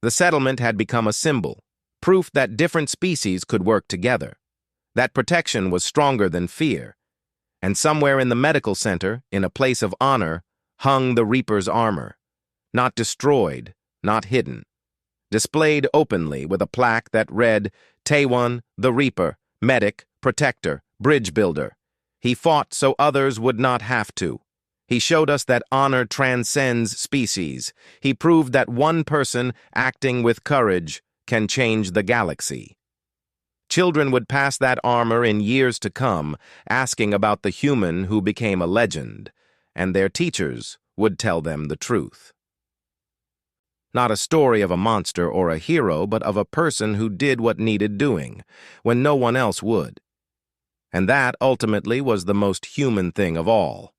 The settlement had become a symbol, proof that different species could work together, that protection was stronger than fear. And somewhere in the medical center, in a place of honor, hung the Reaper's armor, not destroyed, not hidden, displayed openly with a plaque that read, Taiwan, the Reaper, medic, protector, bridge builder. He fought so others would not have to. He showed us that honor transcends species. He proved that one person acting with courage can change the galaxy. Children would pass that armor in years to come, asking about the human who became a legend, and their teachers would tell them the truth. Not a story of a monster or a hero, but of a person who did what needed doing, when no one else would. And that, ultimately, was the most human thing of all.